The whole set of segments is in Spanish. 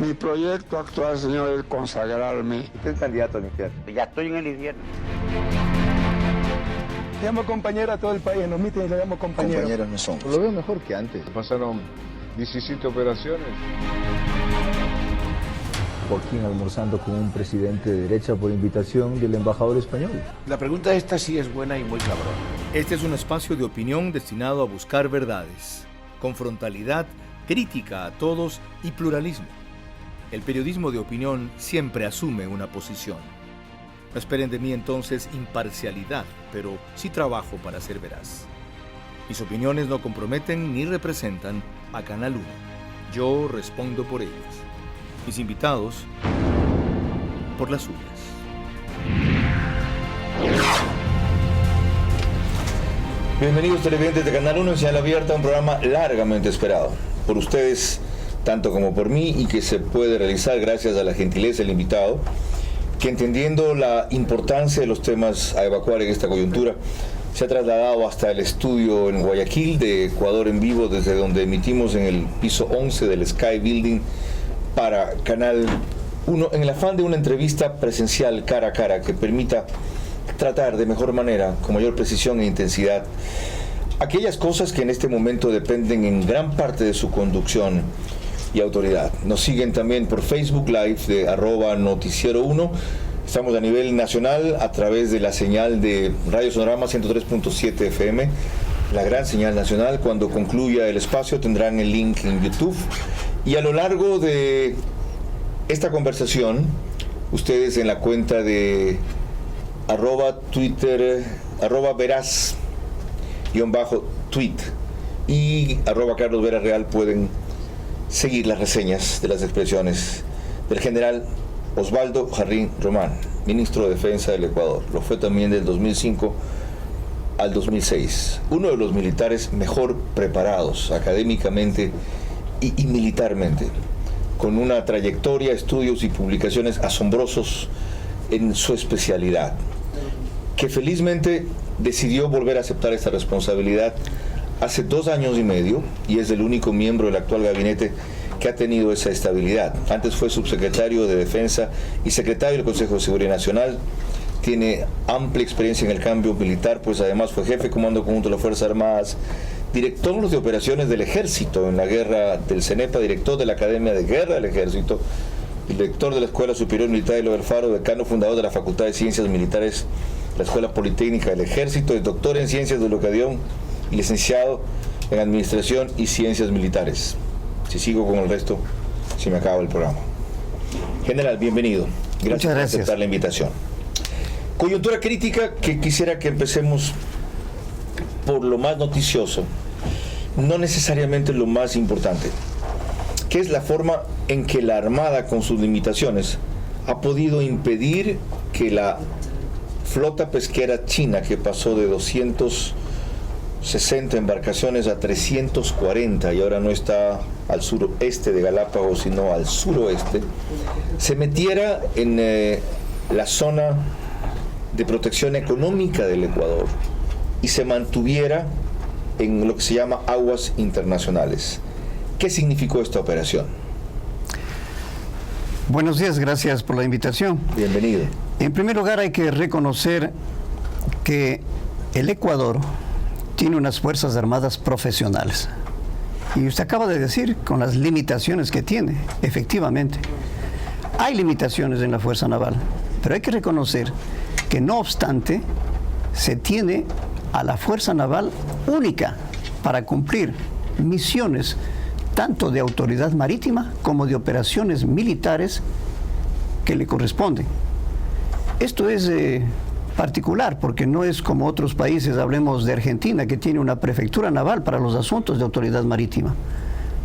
Mi proyecto actual, señor, es consagrarme. Usted es candidato al infierno. Ya estoy en el infierno. Llamo compañero a todo el país, en los mítines le llamo compañero. Compañeros no somos. Lo veo mejor que antes. Pasaron 17 operaciones. Joaquín almorzando con un presidente de derecha por invitación del embajador español. La pregunta esta sí es buena y muy cabrón. Este es un espacio de opinión destinado a buscar verdades, con frontalidad, crítica a todos y pluralismo. El periodismo de opinión siempre asume una posición. No esperen de mí entonces imparcialidad, pero sí trabajo para ser veraz. Mis opiniones no comprometen ni representan a Canal 1. Yo respondo por ellas. Mis invitados, por las suyas. Bienvenidos televidentes de Canal 1 en Señal Abierta, un programa largamente esperado por ustedes, tanto como por mí, y que se puede realizar gracias a la gentileza del invitado, que entendiendo la importancia de los temas a evacuar en esta coyuntura, se ha trasladado hasta el estudio en Guayaquil de Ecuador en vivo, desde donde emitimos en el piso 11 del Sky Building para Canal 1, en el afán de una entrevista presencial cara a cara que permita tratar de mejor manera, con mayor precisión e intensidad, aquellas cosas que en este momento dependen en gran parte de su conducción y autoridad. Nos siguen también por Facebook Live de @noticiero1. Estamos a nivel nacional a través de la señal de Radio Sonorama 103.7 FM, la gran señal nacional. Cuando concluya el espacio tendrán el link en YouTube. Y a lo largo de esta conversación, ustedes en la cuenta de @Twitter, @veraz_tweet y @Carlos Vera Real pueden seguir las reseñas de las expresiones del general Osvaldo Jarrín Román, ministro de Defensa del Ecuador. Lo fue también del 2005 al 2006. Uno de los militares mejor preparados académicamente y militarmente, con una trayectoria, estudios y publicaciones asombrosos en su especialidad, que felizmente decidió volver a aceptar esta responsabilidad hace 2 años y medio y es el único miembro del actual gabinete que ha tenido esa estabilidad. Antes fue subsecretario de Defensa y secretario del Consejo de Seguridad Nacional. Tiene amplia experiencia en el cambio militar, pues además fue jefe de Comando Conjunto de las Fuerzas Armadas, director de operaciones del Ejército en la guerra del CENEPA, director de la Academia de Guerra del Ejército, director de la Escuela Superior Militar de Lover Faro, decano fundador de la Facultad de Ciencias Militares, la Escuela Politécnica del Ejército, es doctor en Ciencias de Educación y licenciado en Administración y Ciencias Militares. Si sigo con el resto, se me acaba el programa. General, bienvenido. Gracias por aceptar la invitación. Coyuntura crítica, que quisiera que empecemos por lo más noticioso, no necesariamente lo más importante, que es la forma en que la Armada, con sus limitaciones, ha podido impedir que la flota pesquera china, que pasó de 260 embarcaciones a 340 y ahora no está al suroeste de Galápagos sino al suroeste, se metiera en la zona de protección económica del Ecuador y se mantuviera en lo que se llama aguas internacionales. ¿Qué significó esta operación? Buenos días, gracias por la invitación. Bienvenido. En primer lugar, hay que reconocer que el Ecuador tiene unas fuerzas armadas profesionales. Y usted acaba de decir, con las limitaciones que tiene, efectivamente. Hay limitaciones en la Fuerza Naval, pero hay que reconocer que no obstante, se tiene a la Fuerza Naval única para cumplir misiones tanto de autoridad marítima como de operaciones militares que le corresponden. Esto es particular porque no es como otros países, hablemos de Argentina, que tiene una prefectura naval para los asuntos de autoridad marítima.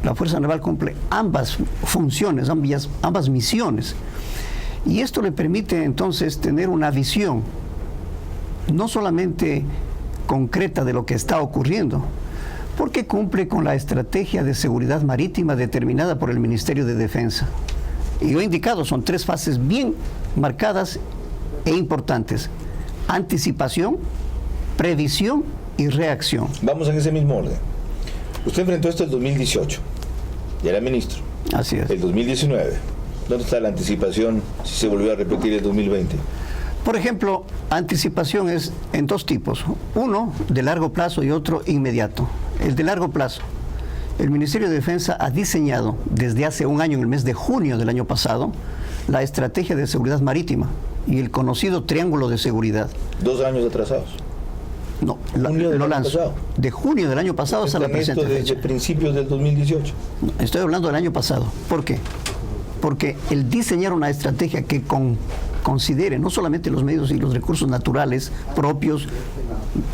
La Fuerza Naval cumple ambas funciones, ambas misiones. Y esto le permite entonces tener una visión no solamente concreta de lo que está ocurriendo, porque cumple con la estrategia de seguridad marítima determinada por el Ministerio de Defensa. Y lo he indicado, son 3 fases bien marcadas e importantes: anticipación, previsión y reacción. Vamos en ese mismo orden. Usted enfrentó esto en 2018, ya era ministro. Así es. El 2019. ¿Dónde está la anticipación si se volvió a repetir el 2020? Por ejemplo, anticipación es en dos tipos. Uno de largo plazo y otro inmediato. El de largo plazo. El Ministerio de Defensa ha diseñado desde hace un año, en el mes de junio del año pasado, la estrategia de seguridad marítima y el conocido triángulo de seguridad. 2 años atrasados. No, Junio del lo año lanzo. pasado. De junio del año pasado hasta la presente desde fecha. principios del 2018. No, estoy hablando del año pasado. ¿Por qué? Porque el diseñar una estrategia que considere no solamente los medios y los recursos naturales propios,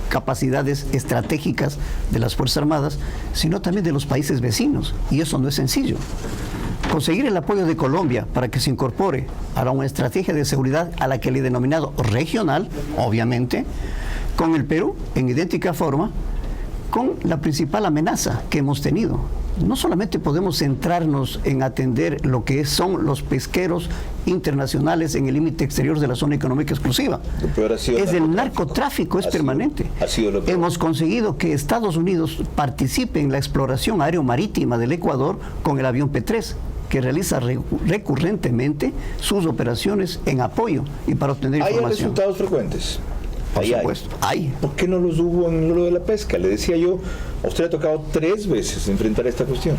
capacidades estratégicas de las Fuerzas Armadas, sino también de los países vecinos. Y eso no es sencillo. Conseguir el apoyo de Colombia para que se incorpore a una estrategia de seguridad a la que le he denominado regional, obviamente, con el Perú en idéntica forma, con la principal amenaza que hemos tenido. No solamente podemos centrarnos en atender lo que son los pesqueros internacionales en el límite exterior de la zona económica exclusiva. Lo peor ha sido Es el narcotráfico, es permanente. Ha sido lo peor. Hemos conseguido que Estados Unidos participe en la exploración aeromarítima del Ecuador con el avión P-3, que realiza recurrentemente sus operaciones en apoyo y para obtener ¿Hay información. resultados frecuentes? Por Ahí supuesto, hay. ¿Por qué no los hubo en lo de la pesca? Le decía yo, a usted le ha tocado 3 veces enfrentar esta cuestión.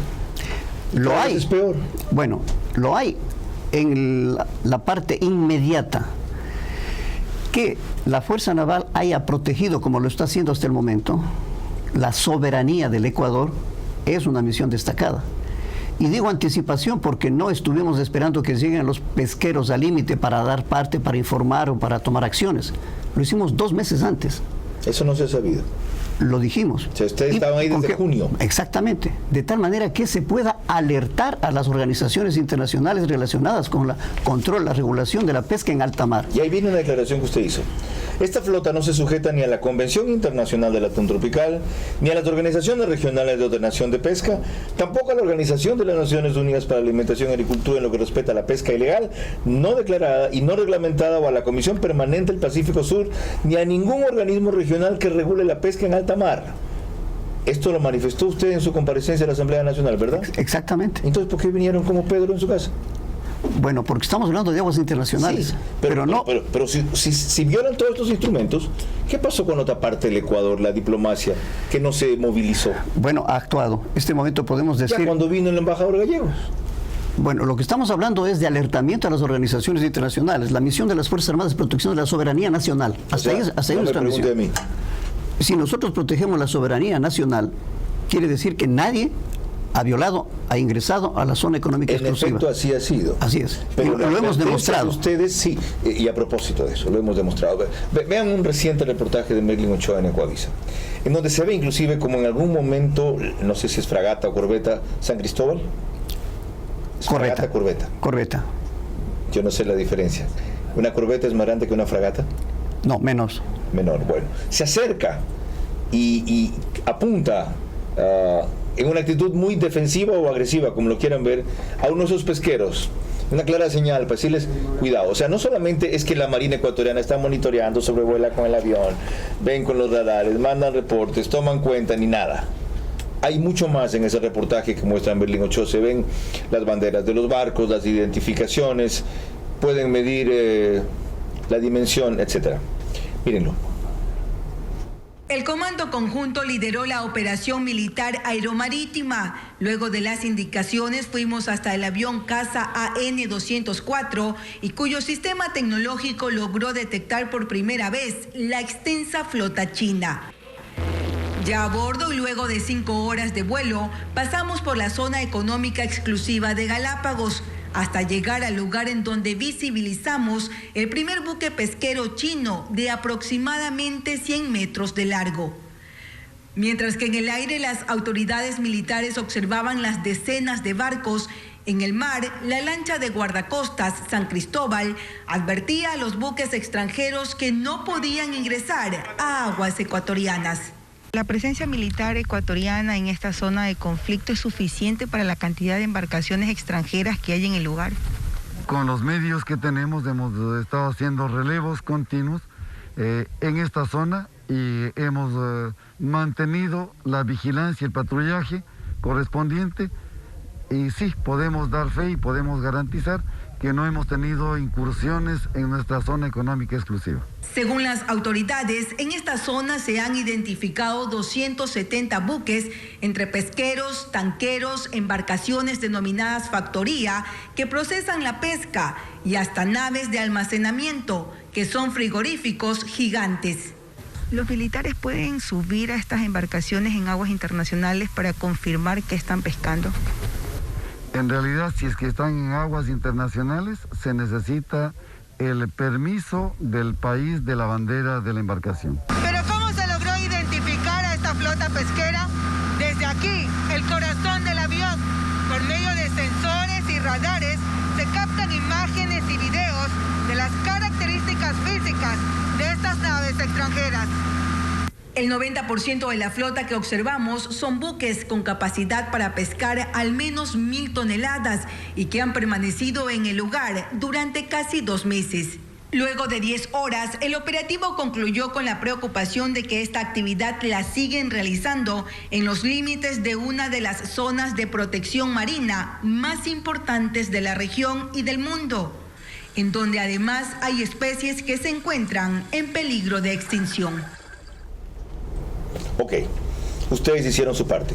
Lo Cada hay. vez es peor. Bueno, lo hay en la parte inmediata. Que la Fuerza Naval haya protegido, como lo está haciendo hasta el momento, la soberanía del Ecuador, es una misión destacada. Y digo anticipación porque no estuvimos esperando que lleguen los pesqueros al límite para dar parte, para informar o para tomar acciones. Lo hicimos 2 meses antes. Eso no se ha sabido. Lo dijimos. O sea, ustedes estaban ahí desde junio. Exactamente. De tal manera que se pueda alertar a las organizaciones internacionales relacionadas con el control, la regulación de la pesca en alta mar. Y ahí viene una declaración que usted hizo. Esta flota no se sujeta ni a la Convención Internacional del Atún Tropical, ni a las organizaciones regionales de ordenación de pesca, tampoco a la Organización de las Naciones Unidas para la Alimentación y Agricultura en lo que respecta a la pesca ilegal, no declarada y no reglamentada, o a la Comisión Permanente del Pacífico Sur, ni a ningún organismo regional que regule la pesca en alta mar. Esto lo manifestó usted en su comparecencia a la Asamblea Nacional, ¿verdad? Exactamente. Entonces, ¿por qué vinieron como Pedro en su casa? Bueno, porque estamos hablando de aguas internacionales. Sí, pero no. Pero si violan todos estos instrumentos, ¿qué pasó con otra parte del Ecuador, la diplomacia, que no se movilizó? Bueno, ha actuado. Este momento podemos decir. Ya cuando vino el embajador Gallegos. Bueno, lo que estamos hablando es de alertamiento a las organizaciones internacionales. La misión de las Fuerzas Armadas es protección de la soberanía nacional. Hasta ahí es nuestra misión. A mí. Si nosotros protegemos la soberanía nacional, quiere decir que nadie ha violado, ha ingresado a la zona económica exclusiva. En efecto, así ha sido. Así es. Pero lo hemos demostrado. Ustedes sí, y a propósito de eso, lo hemos demostrado. Vean un reciente reportaje de Merlin Ochoa en Ecuavisa, en donde se ve inclusive como en algún momento, no sé si es fragata o corbeta, San Cristóbal. ¿Es Correcta. Fragata, corbeta. Corbeta. Yo no sé la diferencia. ¿Una corbeta es más grande que una fragata? No, menos. Menor. Bueno, se acerca y apunta en una actitud muy defensiva o agresiva, como lo quieran ver, a uno de esos pesqueros. Una clara señal para decirles, cuidado. O sea, no solamente es que la Marina ecuatoriana está monitoreando, sobrevuela con el avión, ven con los radares, mandan reportes, toman cuenta, ni nada. Hay mucho más en ese reportaje que muestra Merlin Ochoa. Se ven las banderas de los barcos, las identificaciones, pueden medir la dimensión, etcétera. Mírenlo. El Comando Conjunto lideró la operación militar aeromarítima. Luego de las indicaciones fuimos hasta el avión caza AN-204 y cuyo sistema tecnológico logró detectar por primera vez la extensa flota china. Ya a bordo y luego de 5 horas de vuelo, pasamos por la zona económica exclusiva de Galápagos, hasta llegar al lugar en donde visibilizamos el primer buque pesquero chino de aproximadamente 100 metros de largo. Mientras que en el aire las autoridades militares observaban las decenas de barcos, en el mar, la lancha de guardacostas San Cristóbal advertía a los buques extranjeros que no podían ingresar a aguas ecuatorianas. ¿La presencia militar ecuatoriana en esta zona de conflicto es suficiente para la cantidad de embarcaciones extranjeras que hay en el lugar? Con los medios que tenemos hemos estado haciendo relevos continuos en esta zona y hemos mantenido la vigilancia y el patrullaje correspondiente y sí, podemos dar fe y podemos garantizar que no hemos tenido incursiones en nuestra zona económica exclusiva. Según las autoridades, en esta zona se han identificado 270 buques entre pesqueros, tanqueros, embarcaciones denominadas factoría que procesan la pesca y hasta naves de almacenamiento que son frigoríficos gigantes. ¿Los militares pueden subir a estas embarcaciones en aguas internacionales para confirmar que están pescando? En realidad, si es que están en aguas internacionales, se necesita el permiso del país de la bandera de la embarcación. ¿Pero cómo se logró identificar a esta flota pesquera? Desde aquí, el corazón del avión, por medio de sensores y radares, se captan imágenes y videos de las características físicas de estas naves extranjeras. El 90% de la flota que observamos son buques con capacidad para pescar al menos 1.000 toneladas y que han permanecido en el lugar durante casi 2 meses. Luego de 10 horas, el operativo concluyó con la preocupación de que esta actividad la siguen realizando en los límites de una de las zonas de protección marina más importantes de la región y del mundo, en donde además hay especies que se encuentran en peligro de extinción. Ok, ustedes hicieron su parte,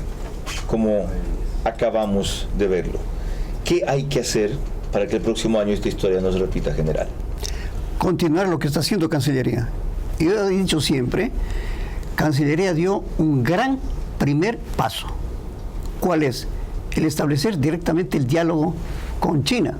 como acabamos de verlo. ¿Qué hay que hacer para que el próximo año esta historia no se repita, general? Continuar lo que está haciendo Cancillería. Yo he dicho siempre, Cancillería dio un gran primer paso. ¿Cuál es? El establecer directamente el diálogo con China.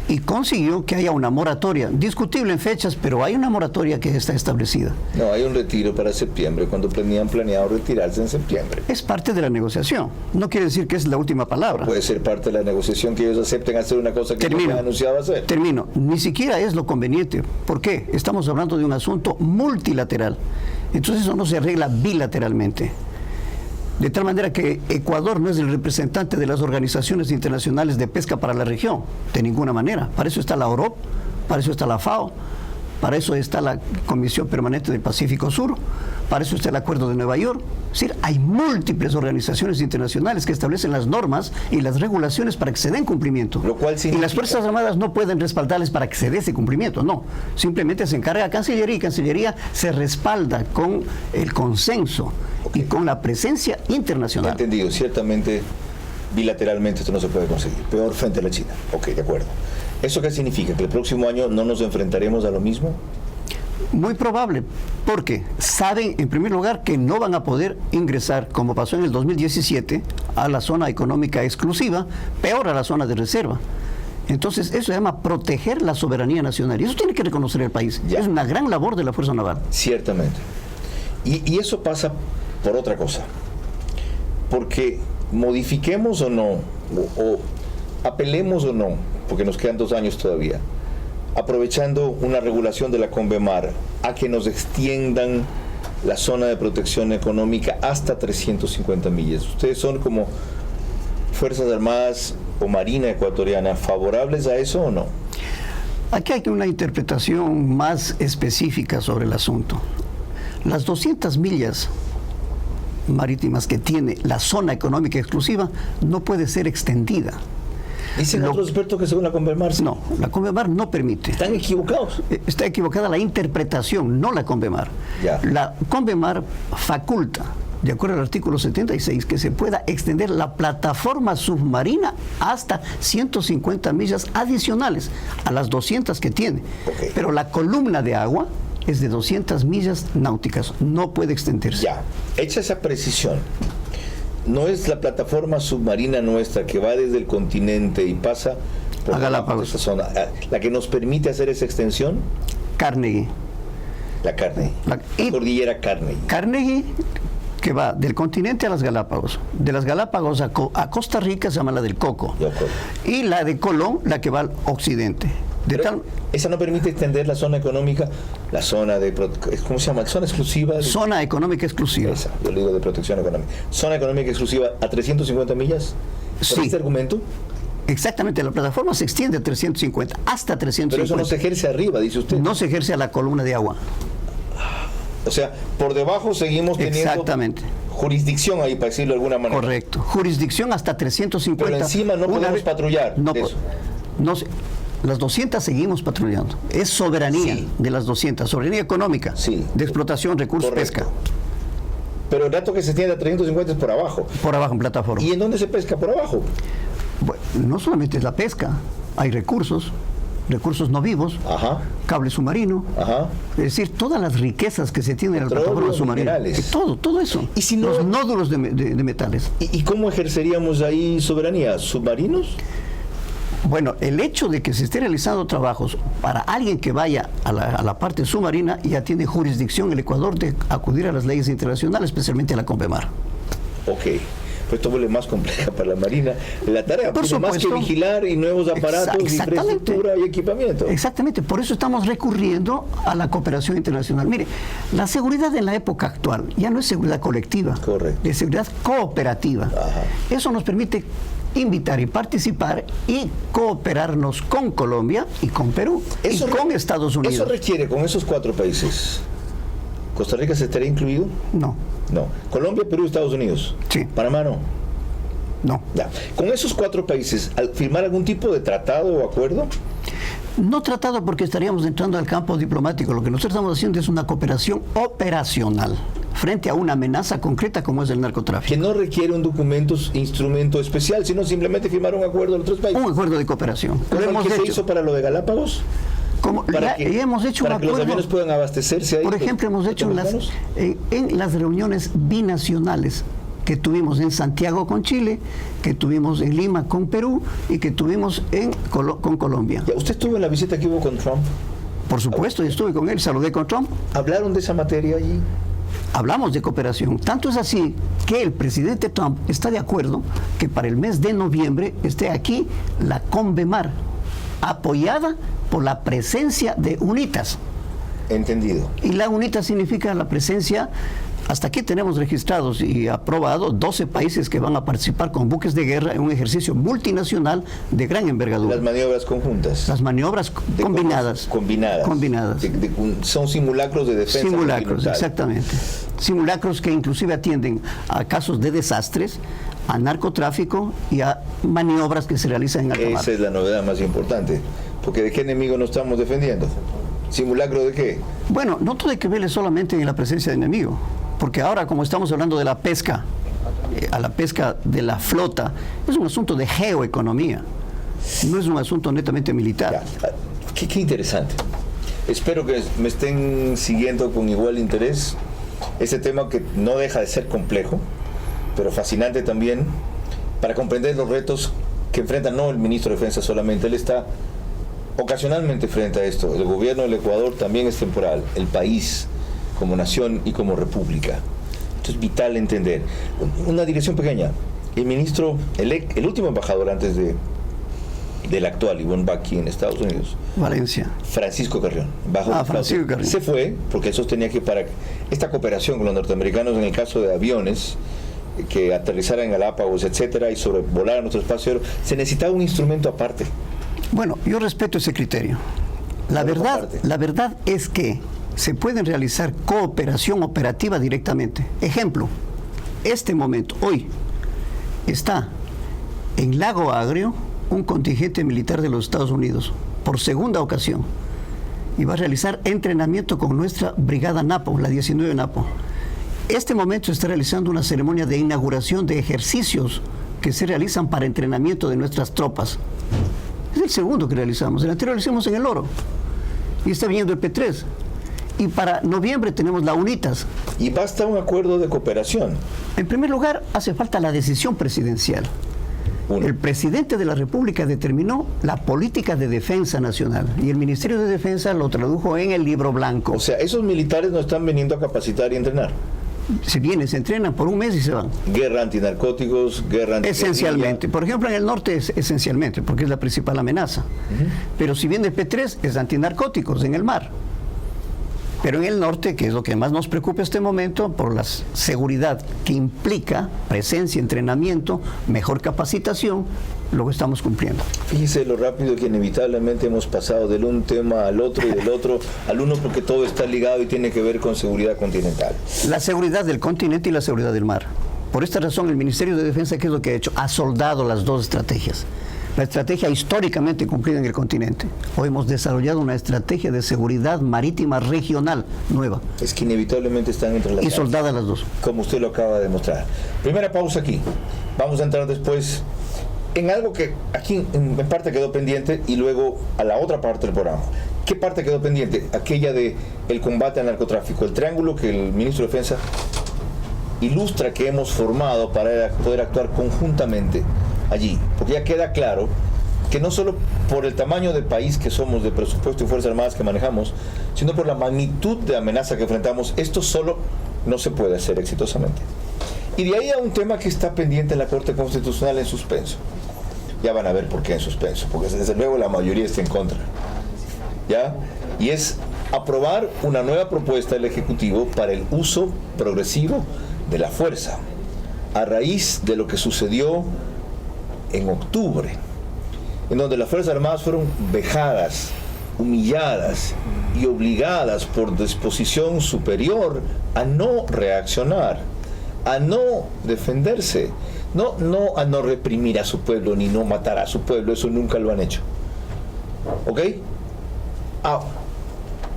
Y consiguió que haya una moratoria, discutible en fechas, pero hay una moratoria que está establecida. No, hay un retiro para septiembre, cuando tenían planeado retirarse en septiembre. Es parte de la negociación, no quiere decir que es la última palabra. Puede ser parte de la negociación que ellos acepten hacer una cosa que no han anunciado hacer. Termino, ni siquiera es lo conveniente. ¿Por qué? Estamos hablando de un asunto multilateral, entonces eso no se arregla bilateralmente. De tal manera que Ecuador no es el representante de las organizaciones internacionales de pesca para la región, de ninguna manera. Para eso está la OROP, para eso está la FAO, para eso está la Comisión Permanente del Pacífico Sur, para eso está el Acuerdo de Nueva York. Es decir, hay múltiples organizaciones internacionales que establecen las normas y las regulaciones para que se den cumplimiento. Lo cual significa... Y las Fuerzas Armadas no pueden respaldarles para que se dé ese cumplimiento, no. Simplemente se encarga Cancillería y Cancillería se respalda con el consenso y con la presencia internacional. Entendido, ciertamente bilateralmente esto no se puede conseguir. Peor frente a la China. Ok, de acuerdo. ¿Eso qué significa? ¿Que el próximo año no nos enfrentaremos a lo mismo? Muy probable, porque saben, en primer lugar, que no van a poder ingresar, como pasó en el 2017, a la zona económica exclusiva, peor a la zona de reserva. Entonces, eso se llama proteger la soberanía nacional. Y eso tiene que reconocer el país. Ya. Es una gran labor de la Fuerza Naval. Ciertamente. Y eso pasa por otra cosa. Porque modifiquemos o no, o apelemos o no, porque nos quedan 2 años todavía, aprovechando una regulación de la Convemar a que nos extiendan la zona de protección económica hasta 350 millas. ¿Ustedes son como Fuerzas Armadas o Marina ecuatoriana favorables a eso o no? Aquí hay una interpretación más específica sobre el asunto. Las 200 millas marítimas que tiene la zona económica exclusiva no puede ser extendida. Dicen otros expertos que según la Convemar... No, la Convemar no permite. ¿Están equivocados? Está equivocada la interpretación, no la Convemar. Ya. La Convemar faculta, de acuerdo al artículo 76, que se pueda extender la plataforma submarina hasta 150 millas adicionales a las 200 que tiene. Okay. Pero la columna de agua es de 200 millas náuticas, no puede extenderse. Ya, hecha esa precisión, ¿no es la plataforma submarina nuestra que va desde el continente y pasa por a Galápagos, esa zona, la que nos permite hacer esa extensión? Carnegie. La Carnegie. La cordillera Carnegie. Carnegie, que va del continente a las Galápagos. De las Galápagos a Costa Rica se llama la del Coco. Y la de Colón, la que va al occidente. Esa no permite extender la zona económica, la zona de, ¿cómo se llama? Zona exclusiva. Zona económica exclusiva. Esa, yo le digo de protección económica. Zona económica exclusiva a 350 millas. ¿Por este argumento? Exactamente, la plataforma se extiende a 350, hasta 350. Pero eso no se ejerce arriba, dice usted. No se ejerce a la columna de agua. O sea, por debajo seguimos teniendo... Exactamente. jurisdicción ahí, para decirlo de alguna manera. Correcto. Jurisdicción hasta 350. Pero encima no podemos patrullar. Las 200 seguimos patrullando. Es soberanía de las 200, soberanía económica, de explotación, recursos, pesca. Pero el dato que se tiene a 350 es por abajo. Por abajo, en plataforma. ¿Y en dónde se pesca por abajo? Bueno, no solamente es la pesca, hay recursos no vivos, cable submarino, es decir, todas las riquezas que se tienen en la plataforma submarina, todo eso, ¿y si no, los nódulos de metales. ¿Y cómo ejerceríamos ahí soberanía? ¿Submarinos? Bueno, el hecho de que se esté realizando trabajos para alguien que vaya a la parte submarina ya tiene jurisdicción el Ecuador de acudir a las leyes internacionales, especialmente a la CONVEMAR. Ok. Pues esto vuelve más compleja para la Marina la tarea, porque más que vigilar y nuevos aparatos, infraestructura y equipamiento. Exactamente, por eso estamos recurriendo a la cooperación internacional. Mire, la seguridad en la época actual ya no es seguridad colectiva, es seguridad cooperativa. Eso nos permite invitar y participar y cooperarnos con Colombia y con Perú y con Estados Unidos. ¿Eso requiere con esos 4 países? ¿Costa Rica se estaría incluido? No. Colombia, Perú, Estados Unidos. Sí. ¿Panamá no? No. Ya. ¿Con esos 4 países, al firmar algún tipo de tratado o acuerdo? No tratado, porque estaríamos entrando al campo diplomático. Lo que nosotros estamos haciendo es una cooperación operacional frente a una amenaza concreta como es el narcotráfico. Que no requiere un instrumento especial, sino simplemente firmar un acuerdo de otros países. Un acuerdo de cooperación. ¿Cómo el que se hizo para lo de Galápagos? Hemos hecho para que los aviones puedan abastecerse ahí. Por ejemplo, hemos hecho en las reuniones binacionales que tuvimos en Santiago con Chile, que tuvimos en Lima con Perú y que tuvimos con Colombia. ¿Usted estuvo en la visita que hubo con Trump? Por supuesto, yo estuve con él, saludé con Trump. ¿Hablaron de esa materia allí? Hablamos de cooperación. Tanto es así que el presidente Trump está de acuerdo que para el mes de noviembre esté aquí la CONVEMAR, apoyada por la presencia de UNITAS. Entendido. Y la UNITAS significa la presencia, hasta aquí tenemos registrados y aprobados 12 países que van a participar con buques de guerra en un ejercicio multinacional de gran envergadura. Las maniobras conjuntas. Las maniobras combinadas. Son simulacros de defensa. Simulacros, exactamente. Simulacros que inclusive atienden a casos de desastres, a narcotráfico y a maniobras que se realizan en alta mar. Esa es la novedad más importante, porque ¿de qué enemigo nos estamos defendiendo? ¿Simulacro de qué? Bueno, no todo hay que verle solamente en la presencia de enemigo, porque ahora, como estamos hablando de la pesca, a la pesca de la flota, es un asunto de geoeconomía, no es un asunto netamente militar. Qué interesante. Espero que me estén siguiendo con igual interés este tema, que no deja de ser complejo, pero fascinante también, para comprender los retos que enfrenta no el ministro de Defensa solamente. Él está ocasionalmente frente a esto. El gobierno del Ecuador también es temporal, el país como nación y como república. Esto es vital entender. Una dirección pequeña. El ministro, el último embajador antes del actual, Ivonne Baki, en Estados Unidos, Valencia, Francisco Carrión, Francisco Carrión, se fue porque él sostenía que para esta cooperación con los norteamericanos en el caso de aviones que aterrizaran en Galápagos, etcétera, y sobrevolar nuestro espacio aéreo, se necesitaba un instrumento aparte. Bueno, yo respeto ese criterio. La verdad es que se pueden realizar cooperación operativa directamente. Ejemplo, este momento, hoy, está en Lago Agrio un contingente militar de los Estados Unidos, por segunda ocasión, y va a realizar entrenamiento con nuestra brigada Napo, la 19 Napo. Este momento está realizando una ceremonia de inauguración de ejercicios que se realizan para entrenamiento de nuestras tropas. Es el segundo que realizamos. El anterior lo hicimos en El Oro. Y está viniendo el P3. Y para noviembre tenemos la UNITAS. Y basta un acuerdo de cooperación. En primer lugar, hace falta la decisión presidencial. El presidente de la República determinó la política de defensa nacional y el Ministerio de Defensa lo tradujo en el libro blanco. O sea, esos militares no están viniendo a capacitar y entrenar. Se vienen, se entrenan por un mes y se van. Guerra antinarcóticos, guerra anti... Esencialmente. Por ejemplo, en el norte es esencialmente, porque es la principal amenaza. Pero si viene el P3, es antinarcóticos en el mar. Pero en el norte, que es lo que más nos preocupa en este momento, por la seguridad que implica presencia, entrenamiento, mejor capacitación, lo que estamos cumpliendo. Fíjese lo rápido que inevitablemente hemos pasado del un tema al otro y del otro al uno, porque todo está ligado y tiene que ver con seguridad continental. La seguridad del continente y la seguridad del mar. Por esta razón, el Ministerio de Defensa, ¿qué es lo que ha hecho? Ha soldado las dos estrategias. La estrategia históricamente cumplida en el continente. Hoy hemos desarrollado una estrategia de seguridad marítima regional nueva. Es que inevitablemente están entrelazadas. Y soldadas las dos. Como usted lo acaba de mostrar. Primera pausa aquí. Vamos a entrar después en algo que aquí en parte quedó pendiente y luego a la otra parte del programa. ¿Qué parte quedó pendiente? Aquella de el combate al narcotráfico. El triángulo que el ministro de Defensa ilustra que hemos formado para poder actuar conjuntamente allí, porque ya queda claro que no solo por el tamaño del país que somos, de presupuesto y Fuerzas Armadas que manejamos, sino por la magnitud de amenaza que enfrentamos, esto solo no se puede hacer exitosamente. Y de ahí a un tema que está pendiente en la Corte Constitucional en suspenso. Ya van a ver por qué en suspenso, porque desde luego la mayoría está en contra. ¿Ya? Y es aprobar una nueva propuesta del Ejecutivo para el uso progresivo de la fuerza, a raíz de lo que sucedió en octubre, en donde las Fuerzas Armadas fueron vejadas, humilladas y obligadas por disposición superior a no reaccionar, a no defenderse, no a no reprimir a su pueblo ni no matar a su pueblo, eso nunca lo han hecho. ¿Ok? A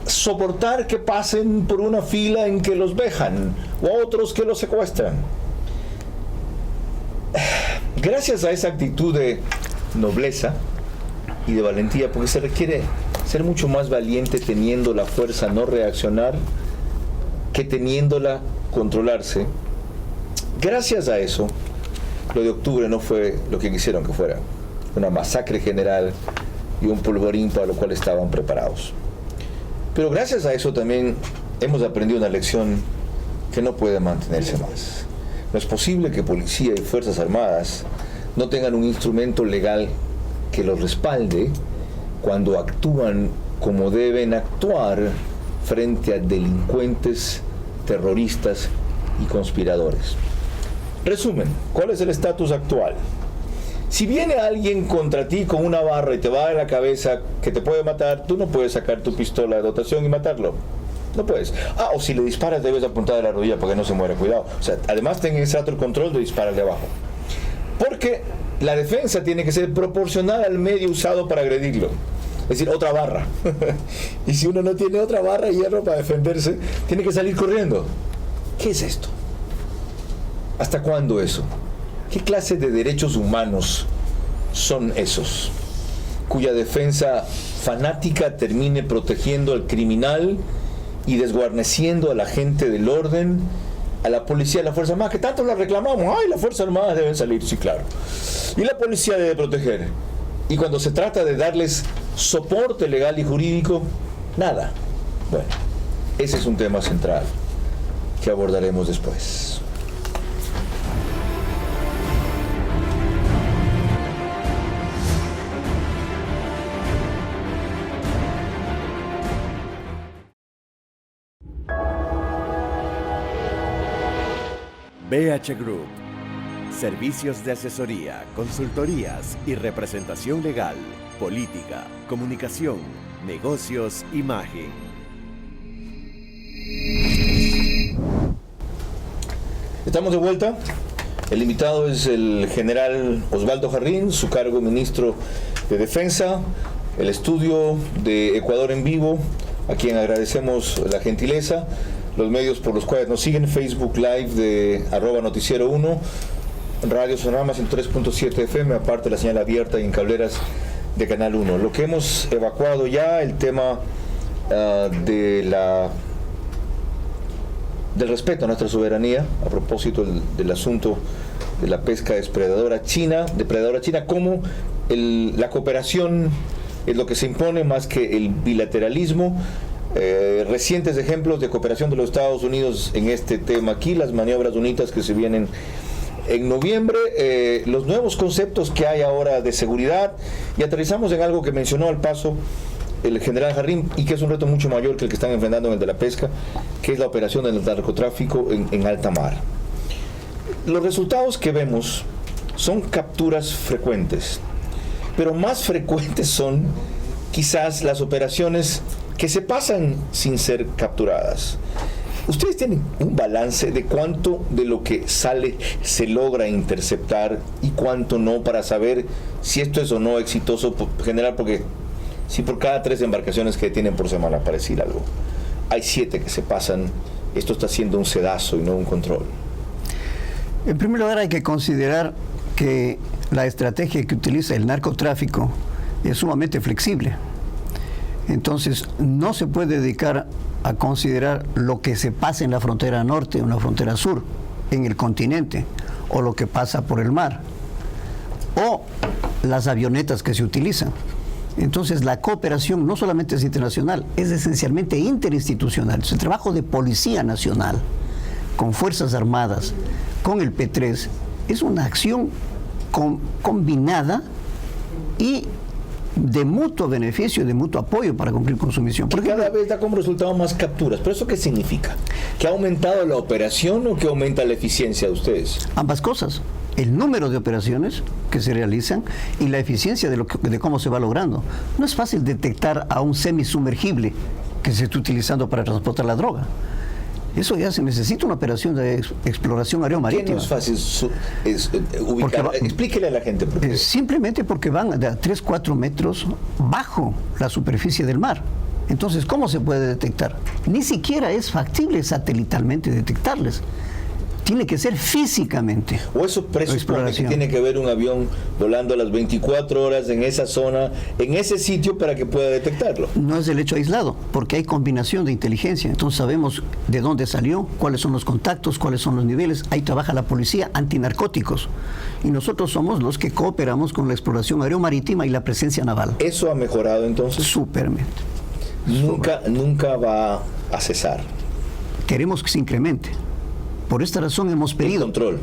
soportar que pasen por una fila en que los vejan o a otros que los secuestran. Gracias a esa actitud de nobleza y de valentía, porque se requiere ser mucho más valiente teniendo la fuerza no reaccionar que teniéndola controlarse. Gracias a eso, lo de octubre no fue lo que quisieron que fuera, una masacre general y un polvorín para lo cual estaban preparados. Pero gracias a eso también hemos aprendido una lección que no puede mantenerse más. No es posible que policía y Fuerzas Armadas no tengan un instrumento legal que los respalde cuando actúan como deben actuar frente a delincuentes, terroristas y conspiradores. Resumen, ¿cuál es el estatus actual? Si viene alguien contra ti con una barra y te va a la cabeza que te puede matar, tú no puedes sacar tu pistola de dotación y matarlo. No puedes. O si le disparas debes apuntar a la rodilla para que no se muera. Cuidado. O sea, además ten exacto el control de disparar de abajo. Porque la defensa tiene que ser proporcional al medio usado para agredirlo. Es decir, otra barra. Y si uno no tiene otra barra de hierro para defenderse, tiene que salir corriendo. ¿Qué es esto? ¿Hasta cuándo eso? ¿Qué clase de derechos humanos son esos? Cuya defensa fanática termine protegiendo al criminal y desguarneciendo a la gente del orden, a la policía, a la Fuerza Armada, que tanto la reclamamos. ¡Ay, las Fuerzas Armadas deben salir! Sí, claro. Y la policía debe proteger. Y cuando se trata de darles soporte legal y jurídico, nada. Bueno, ese es un tema central que abordaremos después. BH Group. Servicios de asesoría, consultorías y representación legal, política, comunicación, negocios, imagen. Estamos de vuelta. El invitado es el general Osvaldo Jarrín, su cargo ministro de Defensa, el estudio de Ecuador en vivo, a quien agradecemos la gentileza. Los medios por los cuales nos siguen: Facebook Live de @noticiero1, Radio Sonorama 103.7 FM, aparte la señal abierta y en cableras de Canal 1. Lo que hemos evacuado ya, el tema del respeto a nuestra soberanía, a propósito del asunto de la pesca depredadora china, como la cooperación es lo que se impone más que el bilateralismo. Recientes ejemplos de cooperación de los Estados Unidos en este tema aquí, las maniobras unidas que se vienen en noviembre, los nuevos conceptos que hay ahora de seguridad, y aterrizamos en algo que mencionó al paso el general Jarrín, y que es un reto mucho mayor que el que están enfrentando en el de la pesca, que es la operación del narcotráfico en alta mar. Los resultados que vemos son capturas frecuentes, pero más frecuentes son quizás las operaciones que se pasan sin ser capturadas. ¿Ustedes tienen un balance de cuánto de lo que sale se logra interceptar y cuánto no, para saber si esto es o no exitoso, general? Porque si por cada 3 embarcaciones que tienen por semana, para decir algo, hay 7 que se pasan, esto está siendo un sedazo y no un control. En primer lugar, hay que considerar que la estrategia que utiliza el narcotráfico es sumamente flexible. Entonces, no se puede dedicar a considerar lo que se pasa en la frontera norte o en la frontera sur, en el continente, o lo que pasa por el mar, o las avionetas que se utilizan. Entonces, la cooperación no solamente es internacional, es esencialmente interinstitucional. Es el trabajo de Policía Nacional, con Fuerzas Armadas, con el P3, es una acción combinada y de mutuo beneficio, de mutuo apoyo para cumplir con su misión. Porque cada vez da como resultado más capturas. ¿Pero eso qué significa? ¿Que ha aumentado la operación o que aumenta la eficiencia de ustedes? Ambas cosas. El número de operaciones que se realizan y la eficiencia de cómo se va logrando. No es fácil detectar a un semisumergible que se está utilizando para transportar la droga. Eso ya se necesita una operación de exploración aeromarítima. ¿Qué no es fácil ubicar? Explíquele a la gente por qué. Simplemente porque van de 3-4 metros bajo la superficie del mar. Entonces, ¿cómo se puede detectar? Ni siquiera es factible satelitalmente detectarles. Tiene que ser físicamente. O eso presupone que tiene que haber un avión volando a las 24 horas en esa zona, en ese sitio, para que pueda detectarlo. No es el hecho aislado, porque hay combinación de inteligencia. Entonces sabemos de dónde salió, cuáles son los contactos, cuáles son los niveles. Ahí trabaja la policía antinarcóticos. Y nosotros somos los que cooperamos con la exploración aeromarítima y la presencia naval. ¿Eso ha mejorado entonces? Súpermente. Nunca va a cesar. Queremos que se incremente. Por esta razón hemos pedido el control,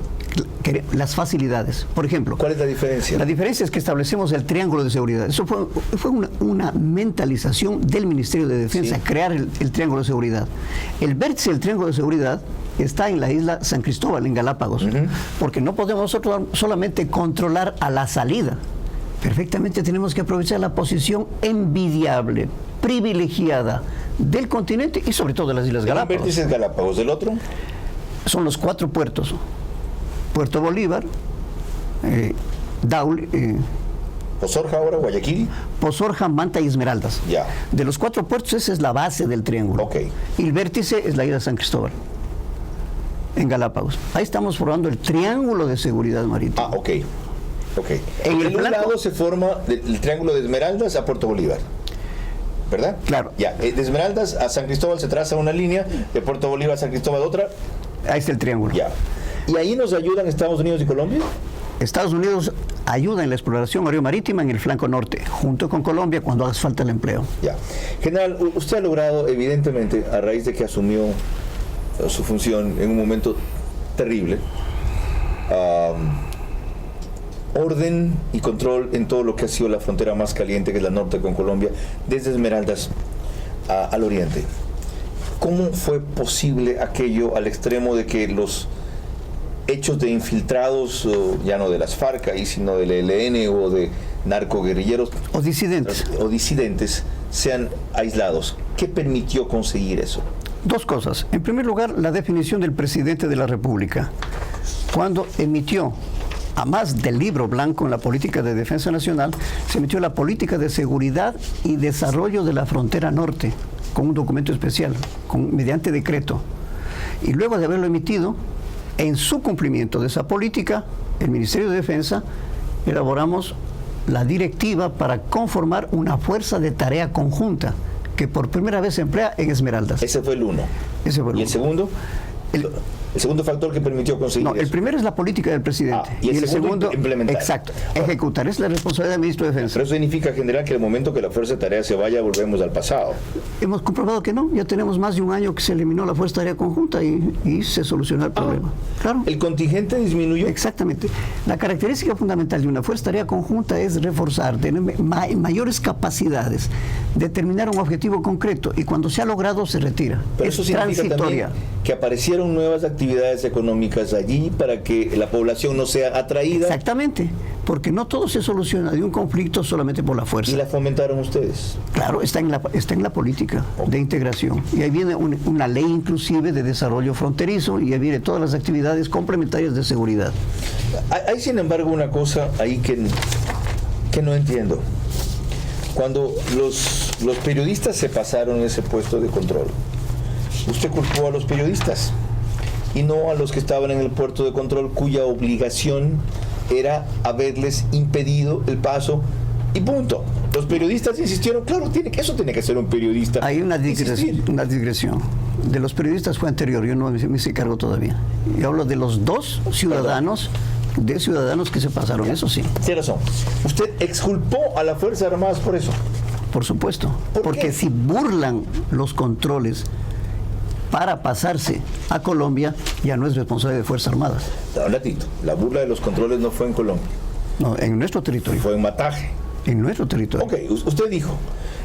las facilidades. Por ejemplo, ¿cuál es la diferencia? La diferencia es que establecemos el triángulo de seguridad. Eso fue una mentalización del Ministerio de Defensa, crear el triángulo de seguridad. El vértice del triángulo de seguridad está en la isla San Cristóbal, en Galápagos, porque no podemos nosotros solamente controlar a la salida. Perfectamente tenemos que aprovechar la posición envidiable, privilegiada del continente y sobre todo de las Islas Galápagos. ¿El vértice es Galápagos? ¿Del otro? Son los 4 puertos: Puerto Bolívar, Daule, Pozorja ahora, Guayaquil, Pozorja, Manta y Esmeraldas. Ya. De los 4 puertos, esa es la base del triángulo. Okay. Y el vértice es la isla San Cristóbal, en Galápagos. Ahí estamos formando el triángulo de seguridad marítima. Ah, ok. En un lado se forma el triángulo de Esmeraldas a Puerto Bolívar, ¿verdad? Claro. Ya. De Esmeraldas a San Cristóbal se traza una línea, de Puerto Bolívar a San Cristóbal otra. Ahí está el triángulo. Ya. ¿Y ahí nos ayudan Estados Unidos y Colombia? Estados Unidos ayuda en la exploración aeromarítima en el flanco norte, junto con Colombia, cuando haga falta el empleo. Ya. General, usted ha logrado, evidentemente, a raíz de que asumió su función en un momento terrible, orden y control en todo lo que ha sido la frontera más caliente, que es la norte con Colombia, desde Esmeraldas al oriente. ¿Cómo fue posible aquello al extremo de que los hechos de infiltrados, ya no de las FARC ahí, sino del ELN o de narcoguerrilleros o disidentes sean aislados? ¿Qué permitió conseguir eso? 2 cosas. En primer lugar, la definición del presidente de la República, cuando emitió, a más del libro blanco en la política de defensa nacional, se emitió la política de seguridad y desarrollo de la frontera norte, con un documento especial, mediante decreto. Y luego de haberlo emitido, en su cumplimiento de esa política, el Ministerio de Defensa elaboramos la directiva para conformar una fuerza de tarea conjunta que por primera vez se emplea en Esmeraldas. Ese fue el uno. Ese fue el ¿Y el segundo? El segundo factor que permitió conseguir No, el primero es la política del presidente. Y el segundo, implementar. Exacto, ejecutar. Es la responsabilidad del ministro de Defensa. Pero eso significa, general, que el momento que la Fuerza de Tarea se vaya, volvemos al pasado. Hemos comprobado que no. Ya tenemos más de un año que se eliminó la Fuerza de Tarea Conjunta y se solucionó el problema. Claro. ¿El contingente disminuyó? Exactamente. La característica fundamental de una Fuerza de Tarea Conjunta es reforzar, tener mayores capacidades, determinar un objetivo concreto y cuando se ha logrado se retira. Pero es eso significa transitoria. también que aparecieron nuevas actividades económicas allí para que la población no sea atraída. Exactamente, porque no todo se soluciona de un conflicto solamente por la fuerza. ¿Y la fomentaron ustedes? Claro, está en la política de integración. Y ahí viene una ley inclusive de desarrollo fronterizo y ahí viene todas las actividades complementarias de seguridad. Hay sin embargo una cosa ahí que no entiendo. Cuando los periodistas se pasaron ese puesto de control, usted culpó a los periodistas y no a los que estaban en el puerto de control, cuya obligación era haberles impedido el paso y punto. Los periodistas insistieron, claro, eso tiene que ser un periodista. Hay una digresión. De los periodistas fue anterior, yo no me hice cargo todavía. Yo hablo de los dos ciudadanos, que se pasaron, eso sí. Tiene razón. ¿Usted exculpó a las Fuerzas Armadas por eso? Por supuesto. Porque si burlan los controles para pasarse a Colombia, ya no es responsable de Fuerzas Armadas. No, Latito, la burla de los controles no fue en Colombia. No, en nuestro territorio. Fue en Mataje. En nuestro territorio. Ok, usted dijo,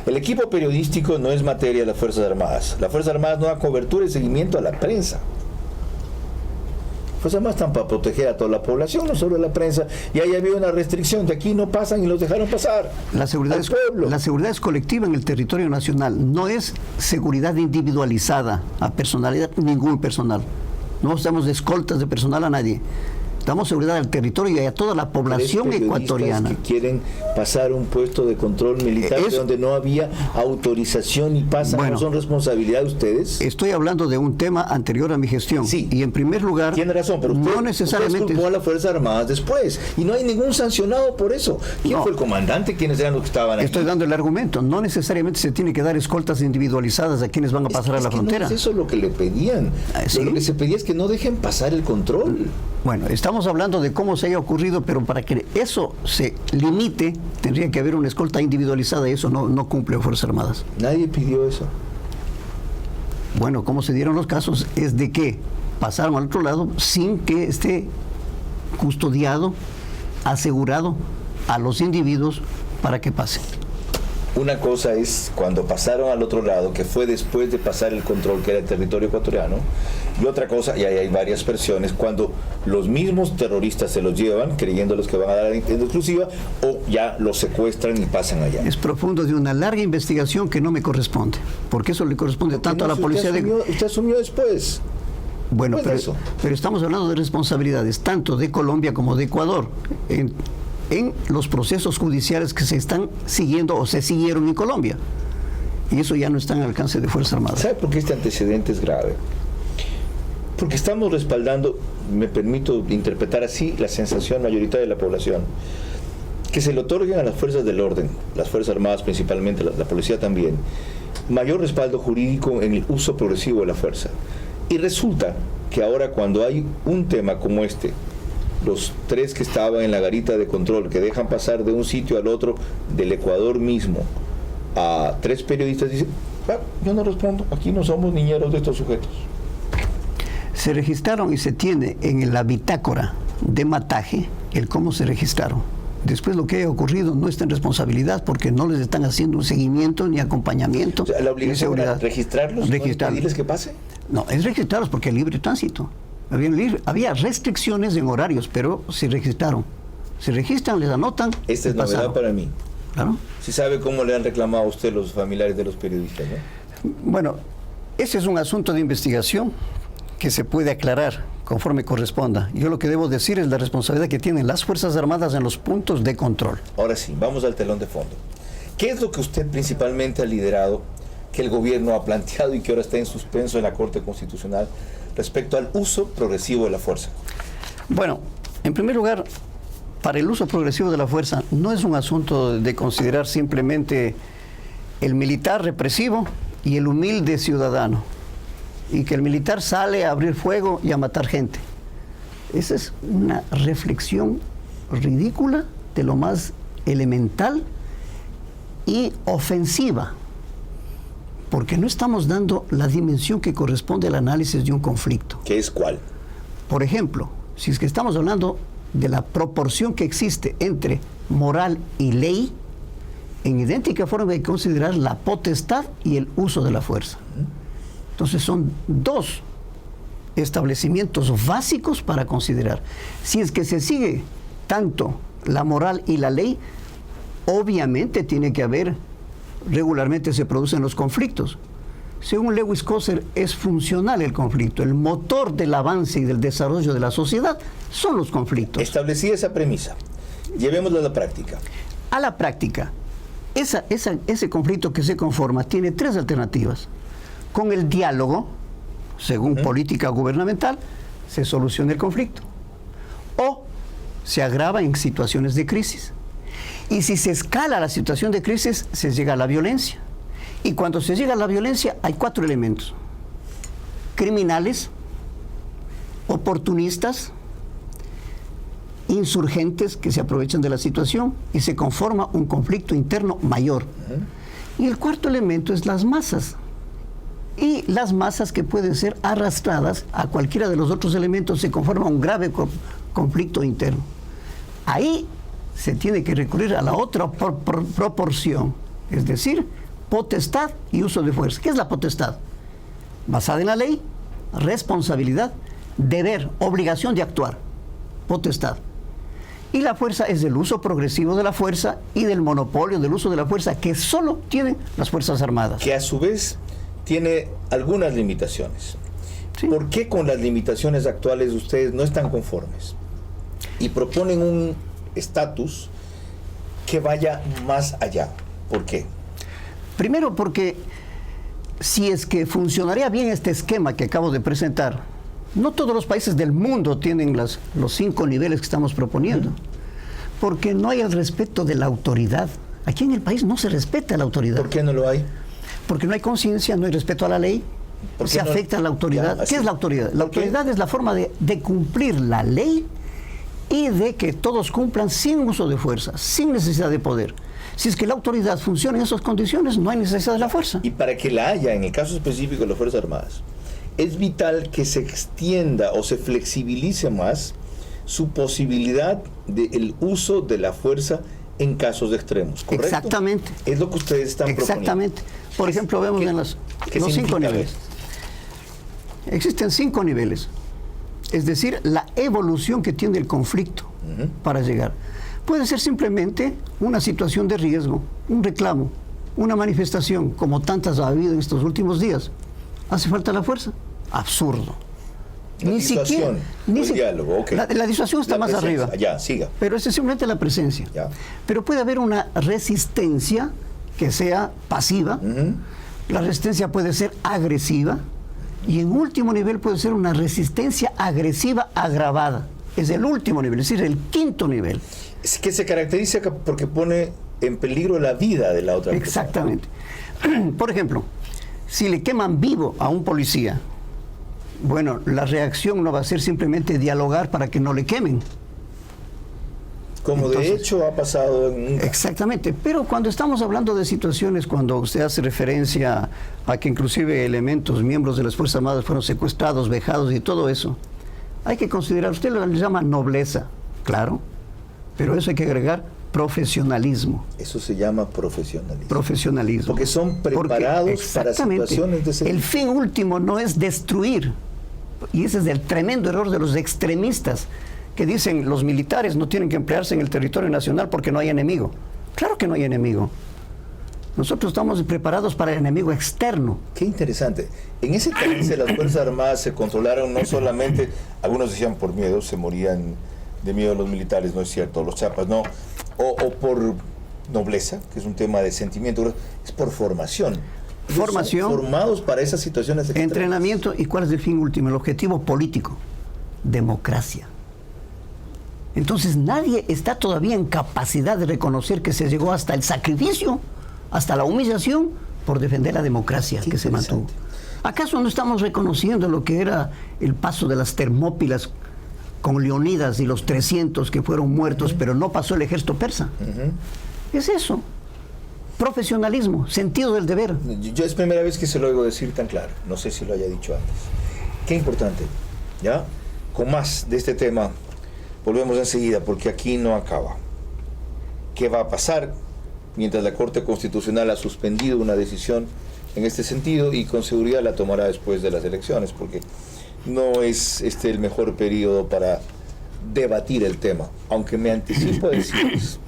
el equipo periodístico no es materia de las Fuerzas Armadas. Las Fuerzas Armadas no dan cobertura y seguimiento a la prensa. Las Fuerzas Armadas están para proteger a toda la población, no solo a la prensa. Y ahí había una restricción, de aquí no pasan y los dejaron pasar. La seguridad es colectiva en el territorio nacional, no es seguridad individualizada a personalidad, ningún personal. No estamos de escoltas de personal a nadie. Damos seguridad al territorio y a toda la población ecuatoriana. Que quieren pasar un puesto de control militar donde no había autorización y pasan, ¿no son responsabilidad de ustedes? Estoy hablando de un tema anterior a mi gestión. Sí. Y en primer lugar, tiene razón, pero usted, no necesariamente usted culpó a las Fuerzas Armadas después y no hay ningún sancionado por eso. ¿Quién fue el comandante? ¿Quiénes eran los que estaban ahí? Estoy dando el argumento. No necesariamente se tiene que dar escoltas individualizadas a quienes van a pasar a la frontera. No es eso lo que le pedían. ¿Sí? Lo que se pedía es que no dejen pasar el control. Bueno, estamos hablando de cómo se haya ocurrido, pero para que eso se limite, tendría que haber una escolta individualizada y eso no cumple Fuerzas Armadas. Nadie pidió eso. Bueno, como se dieron los casos es de que pasaron al otro lado sin que esté custodiado, asegurado a los individuos para que pasen. Una cosa es cuando pasaron al otro lado, que fue después de pasar el control, que era el territorio ecuatoriano, y otra cosa, y ahí hay varias versiones, cuando los mismos terroristas se los llevan, creyéndoles que van a dar en exclusiva, o ya los secuestran y pasan allá. Es profundo de una larga investigación que no me corresponde, porque eso le corresponde tanto a la policía Usted asumió después. Bueno, pero estamos hablando de responsabilidades tanto de Colombia como de Ecuador en los procesos judiciales que se están siguiendo o se siguieron en Colombia. Y eso ya no está en el alcance de Fuerzas Armadas. ¿Sabe por qué este antecedente es grave? Porque estamos respaldando, me permito interpretar así, la sensación mayoritaria de la población, que se le otorguen a las fuerzas del orden, las Fuerzas Armadas principalmente, la policía también, mayor respaldo jurídico en el uso progresivo de la fuerza. Y resulta que ahora cuando hay un tema como este, los tres que estaban en la garita de control, que dejan pasar de un sitio al otro del Ecuador mismo, a tres periodistas, dicen, yo no respondo, aquí no somos niñeros de estos sujetos. Se registraron y se tiene en la bitácora de Mataje el cómo se registraron. Después lo que haya ocurrido no está en responsabilidad porque no les están haciendo un seguimiento ni acompañamiento. O sea, ¿la obligación era registrarlos? ¿No pedirles que pase? No, es registrarlos porque hay libre tránsito. Había restricciones en horarios, pero se registraron. Se registran, les anotan. Esta es novedad para mí. Claro. Si sabe cómo le han reclamado a usted los familiares de los periodistas, ¿no? Bueno, ese es un asunto de investigación que se puede aclarar conforme corresponda. Yo lo que debo decir es la responsabilidad que tienen las Fuerzas Armadas en los puntos de control. Ahora sí, vamos al telón de fondo. ¿Qué es lo que usted principalmente ha liderado, que el gobierno ha planteado y que ahora está en suspenso en la Corte Constitucional respecto al uso progresivo de la fuerza? Bueno, en primer lugar, para el uso progresivo de la fuerza no es un asunto de considerar simplemente el militar represivo y el humilde ciudadano. y que el militar sale a abrir fuego y a matar gente. Esa es una reflexión ridícula de lo más elemental y ofensiva, porque no estamos dando la dimensión que corresponde al análisis de un conflicto. ¿Qué es cuál? Por ejemplo, si es que estamos hablando de la proporción que existe entre moral y ley, en idéntica forma hay que considerar la potestad y el uso de la fuerza. Entonces son dos establecimientos básicos para considerar. Si es que se sigue tanto la moral y la ley, obviamente tiene que haber, regularmente se producen los conflictos. Según Lewis Coser, es funcional el conflicto. El motor del avance y del desarrollo de la sociedad son los conflictos. Establecida esa premisa, llevémosla a la práctica. A la práctica, ese conflicto que se conforma tiene tres alternativas. Con el diálogo, según política gubernamental, se soluciona el conflicto. O se agrava en situaciones de crisis. Y si se escala la situación de crisis, se llega a la violencia. Y cuando se llega a la violencia, hay 4 elementos: criminales, oportunistas, insurgentes que se aprovechan de la situación, y se conforma un conflicto interno mayor. Y el cuarto elemento es las masas. Y las masas que pueden ser arrastradas a cualquiera de los otros elementos, se conforma un grave conflicto interno. Ahí se tiene que recurrir a la otra proporción, es decir, potestad y uso de fuerza. ¿Qué es la potestad? Basada en la ley, responsabilidad, deber, obligación de actuar. Potestad. Y la fuerza es el uso progresivo de la fuerza y del monopolio del uso de la fuerza que solo tienen las Fuerzas Armadas. Que a su vez tiene algunas limitaciones. Sí. ¿Por qué con las limitaciones actuales ustedes no están conformes? Y proponen un estatus que vaya más allá. ¿Por qué? Primero porque si es que funcionaría bien este esquema que acabo de presentar, no todos los países del mundo tienen los 5 niveles que estamos proponiendo, porque no hay el respeto de la autoridad. Aquí en el país no se respeta la autoridad. ¿Por qué no lo hay? Porque no hay conciencia, no hay respeto a la ley, se afecta a la autoridad. ¿Qué es la autoridad? La autoridad es la forma de cumplir la ley y de que todos cumplan sin uso de fuerza, sin necesidad de poder. Si es que la autoridad funciona en esas condiciones, no hay necesidad de la fuerza. Y para que la haya, en el caso específico de las Fuerzas Armadas, es vital que se extienda o se flexibilice más su posibilidad del uso de la fuerza en casos extremos, ¿correcto? Exactamente. Es lo que ustedes están proponiendo. Exactamente. Por ejemplo, vemos en los 5 niveles. Existen 5 niveles. Es decir, la evolución que tiene el conflicto para llegar. Puede ser simplemente una situación de riesgo, un reclamo, una manifestación, como tantas ha habido en estos últimos días. ¿Hace falta la fuerza? Absurdo. Ni siquiera diálogo, okay. La disuasión está más arriba. Ya, siga. Pero es simplemente la presencia. Ya. Pero puede haber una resistencia que sea pasiva. La resistencia puede ser agresiva. Y en último nivel puede ser una resistencia agresiva agravada. Es el último nivel, es decir, el 5.º nivel. Es que se caracteriza porque pone en peligro la vida de la otra persona. Exactamente. Por ejemplo, si le queman vivo a un policía, bueno, la reacción no va a ser simplemente dialogar para que no le quemen. Como entonces, de hecho ha pasado en un... Exactamente, pero cuando estamos hablando de situaciones, cuando usted hace referencia a que inclusive elementos, miembros de las Fuerzas Armadas fueron secuestrados, vejados y todo eso, hay que considerar, usted lo llama nobleza, claro, pero eso hay que agregar profesionalismo. Eso se llama profesionalismo. Profesionalismo. Porque son preparados para situaciones de ese... El fin último no es destruir, y ese es el tremendo error de los extremistas, que dicen los militares no tienen que emplearse en el territorio nacional porque no hay enemigo. Claro que no hay enemigo. Nosotros estamos preparados para el enemigo externo. Qué interesante. En ese país las Fuerzas Armadas se controlaron no solamente, algunos decían por miedo, se morían de miedo a los militares, no es cierto, los chapas no, o por nobleza, que es un tema de sentimiento, es por formación. Formación, son formados para esas situaciones extremas. Entrenamiento, ¿y cuál es el fin último? El objetivo político, democracia. Entonces nadie está todavía en capacidad de reconocer que se llegó hasta el sacrificio, hasta la humillación, por defender la democracia que se mantuvo. ¿Acaso no estamos reconociendo lo que era el paso de las Termópilas con Leonidas y los 300 que fueron muertos, pero no pasó el ejército persa? Es eso. Profesionalismo, sentido del deber. Yo es primera vez que se lo oigo decir tan claro. No sé si lo haya dicho antes. Qué importante. ¿Ya? Con más de este tema volvemos enseguida, porque aquí no acaba. ¿Qué va a pasar mientras la Corte Constitucional ha suspendido una decisión en este sentido y con seguridad la tomará después de las elecciones? Porque no es este el mejor periodo para debatir el tema, aunque me anticipo a decirles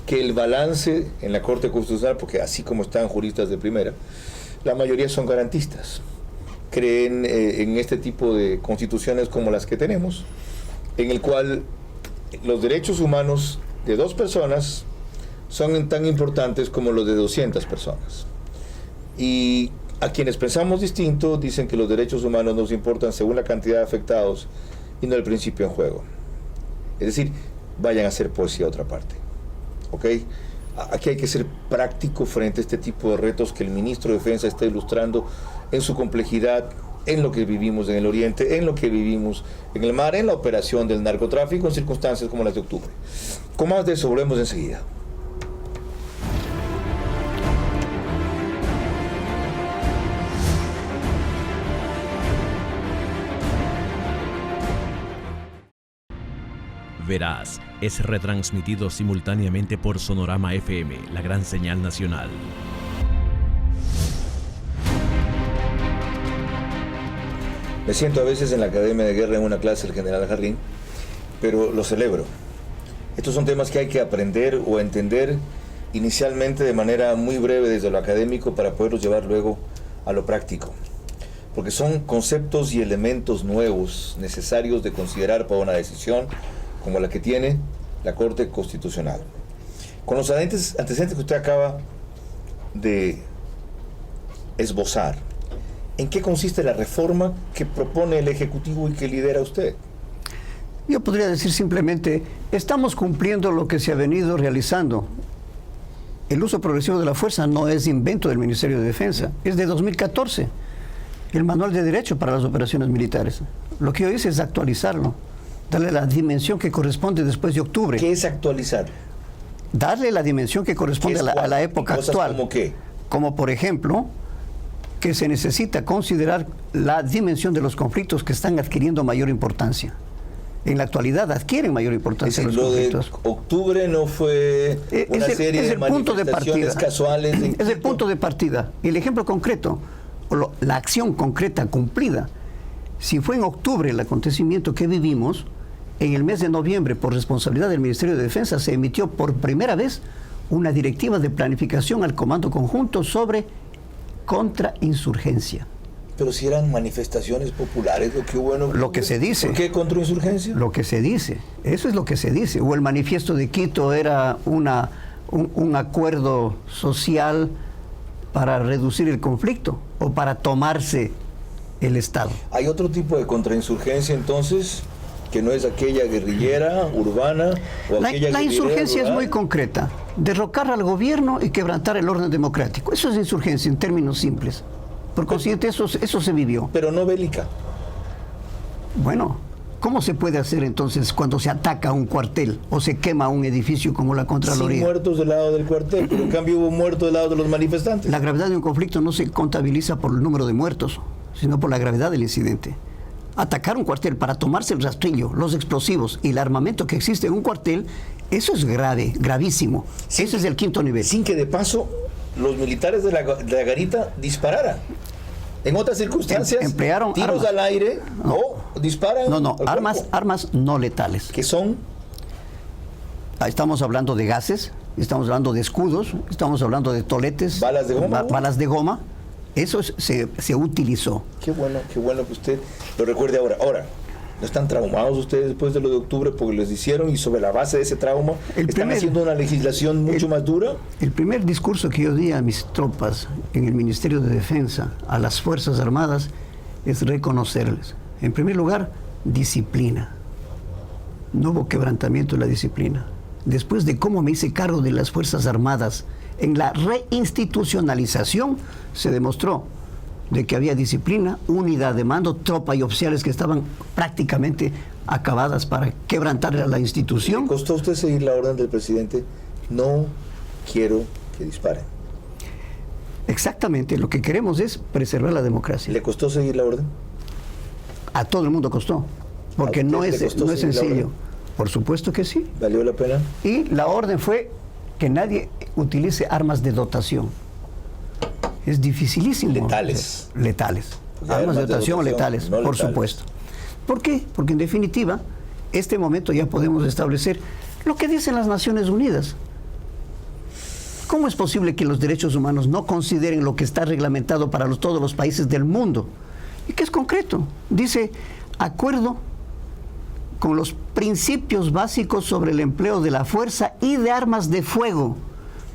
que el balance en la Corte Constitucional, porque así como están juristas de primera, la mayoría son garantistas, creen en este tipo de constituciones como las que tenemos, en el cual los derechos humanos de 2 personas son tan importantes como los de 200 personas. Y a quienes pensamos distinto dicen que los derechos humanos nos importan según la cantidad de afectados y no el principio en juego. Es decir, vayan a hacer poesía a otra parte. ¿Ok? Aquí hay que ser práctico frente a este tipo de retos que el ministro de Defensa está ilustrando en su complejidad, en lo que vivimos en el Oriente, en lo que vivimos en el mar, en la operación del narcotráfico en circunstancias como las de octubre. Con más de eso volvemos enseguida. Veraz es retransmitido simultáneamente por Sonorama FM, la gran señal nacional. Me siento a veces en la Academia de Guerra en una clase del general Jarrín, pero lo celebro. Estos son temas que hay que aprender o entender inicialmente de manera muy breve desde lo académico para poderlos llevar luego a lo práctico. Porque son conceptos y elementos nuevos necesarios de considerar para una decisión como la que tiene la Corte Constitucional. Con los antecedentes que usted acaba de esbozar, ¿en qué consiste la reforma que propone el Ejecutivo y que lidera usted? Yo podría decir simplemente, estamos cumpliendo lo que se ha venido realizando. El uso progresivo de la fuerza no es invento del Ministerio de Defensa, es de 2014. El Manual de Derecho para las Operaciones Militares. Lo que yo hice es actualizarlo, darle la dimensión que corresponde después de octubre. ¿Qué es actualizar? Darle la dimensión que corresponde a la época actual. ¿Cómo qué? Como por ejemplo, que se necesita considerar la dimensión de los conflictos que están adquiriendo mayor importancia. En la actualidad adquieren mayor importancia los conflictos. Lo de octubre no fue una serie de manifestaciones casuales. Es el punto de partida. El ejemplo concreto, la acción concreta cumplida. Si fue en octubre el acontecimiento que vivimos, en el mes de noviembre, por responsabilidad del Ministerio de Defensa, se emitió por primera vez una directiva de planificación al Comando Conjunto sobre contrainsurgencia. Pero si eran manifestaciones populares, lo que hubo en octubre. Lo que se dice. ¿Por qué contrainsurgencia? Lo que se dice. Eso es lo que se dice. O el manifiesto de Quito era un acuerdo social para reducir el conflicto o para tomarse el Estado. ¿Hay otro tipo de contrainsurgencia entonces que no es aquella guerrillera urbana o aquella La insurgencia rural? es muy concreta. Derrocar al gobierno y quebrantar el orden democrático. Eso es insurgencia en términos simples. Por consiguiente, eso se vivió. Pero no bélica. Bueno, ¿cómo se puede hacer entonces cuando se ataca un cuartel o se quema un edificio como la Contraloría? Sin muertos del lado del cuartel, pero en cambio hubo muertos del lado de los manifestantes. La gravedad de un conflicto no se contabiliza por el número de muertos, sino por la gravedad del incidente. Atacar un cuartel para tomarse el rastrillo, los explosivos y el armamento que existe en un cuartel, eso es grave, gravísimo. Ese es el quinto nivel. Sin que de paso los militares de la garita dispararan. En otras circunstancias, emplearon tiros armas al aire o disparan. No, armas no letales. ¿Qué son? Estamos hablando de gases, estamos hablando de escudos, estamos hablando de toletes. ¿Balas de goma? Balas de goma. Eso se utilizó. Qué bueno que usted lo recuerde ahora. Ahora, ¿no están traumados ustedes después de lo de octubre porque les hicieron y sobre la base de ese trauma están haciendo una legislación mucho más dura? El primer discurso que yo di a mis tropas en el Ministerio de Defensa, a las Fuerzas Armadas, es reconocerles. En primer lugar, disciplina. No hubo quebrantamiento de la disciplina. Después de cómo me hice cargo de las Fuerzas Armadas, en la reinstitucionalización se demostró de que había disciplina, unidad de mando, tropa y oficiales que estaban prácticamente acabadas para quebrantar la institución. ¿Le costó a usted seguir la orden del presidente? No quiero que disparen. Exactamente, lo que queremos es preservar la democracia. ¿Le costó seguir la orden? A todo el mundo costó, porque no es sencillo. Por supuesto que sí. ¿Valió la pena? Y la orden fue que nadie utilice armas de dotación. Es dificilísimo. Letales. Letales. Armas de dotación letales, no por letales. supuesto. ¿Por qué? Porque en definitiva, este momento ya podemos establecer lo que dicen las Naciones Unidas. ¿Cómo es posible que los derechos humanos no consideren lo que está reglamentado para todos los países del mundo? Y que es concreto. Dice, acuerdo con los principios básicos sobre el empleo de la fuerza y de armas de fuego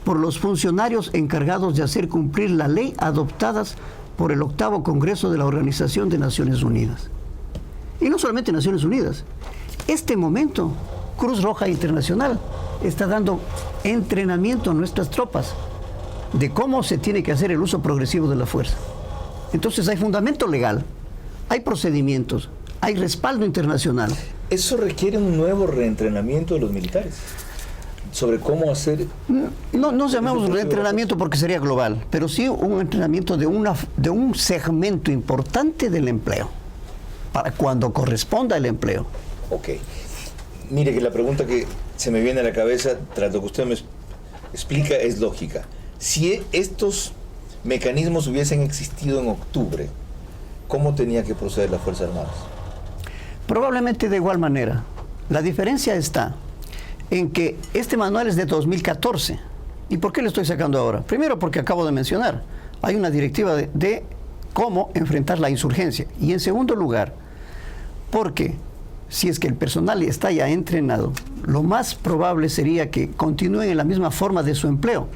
por los funcionarios encargados de hacer cumplir la ley adoptadas por el 8º Congreso de la Organización de Naciones Unidas. Y no solamente Naciones Unidas. Este momento, Cruz Roja Internacional está dando entrenamiento a nuestras tropas de cómo se tiene que hacer el uso progresivo de la fuerza. Entonces hay fundamento legal, hay procedimientos, hay respaldo internacional. ¿Eso requiere un nuevo reentrenamiento de los militares? Sobre cómo hacer... No llamemos reentrenamiento porque sería global, pero sí un entrenamiento de un segmento importante del empleo, para cuando corresponda el empleo. Ok. Mire que la pregunta que se me viene a la cabeza, tras lo que usted me explica, es lógica. Si estos mecanismos hubiesen existido en octubre, ¿cómo tenía que proceder las Fuerzas Armadas? Probablemente de igual manera. La diferencia está en que este manual es de 2014. ¿Y por qué le estoy sacando ahora? Primero porque acabo de mencionar, hay una directiva de cómo enfrentar la insurgencia. Y en segundo lugar, porque si es que el personal está ya entrenado, lo más probable sería que continúen en la misma forma de su empleo,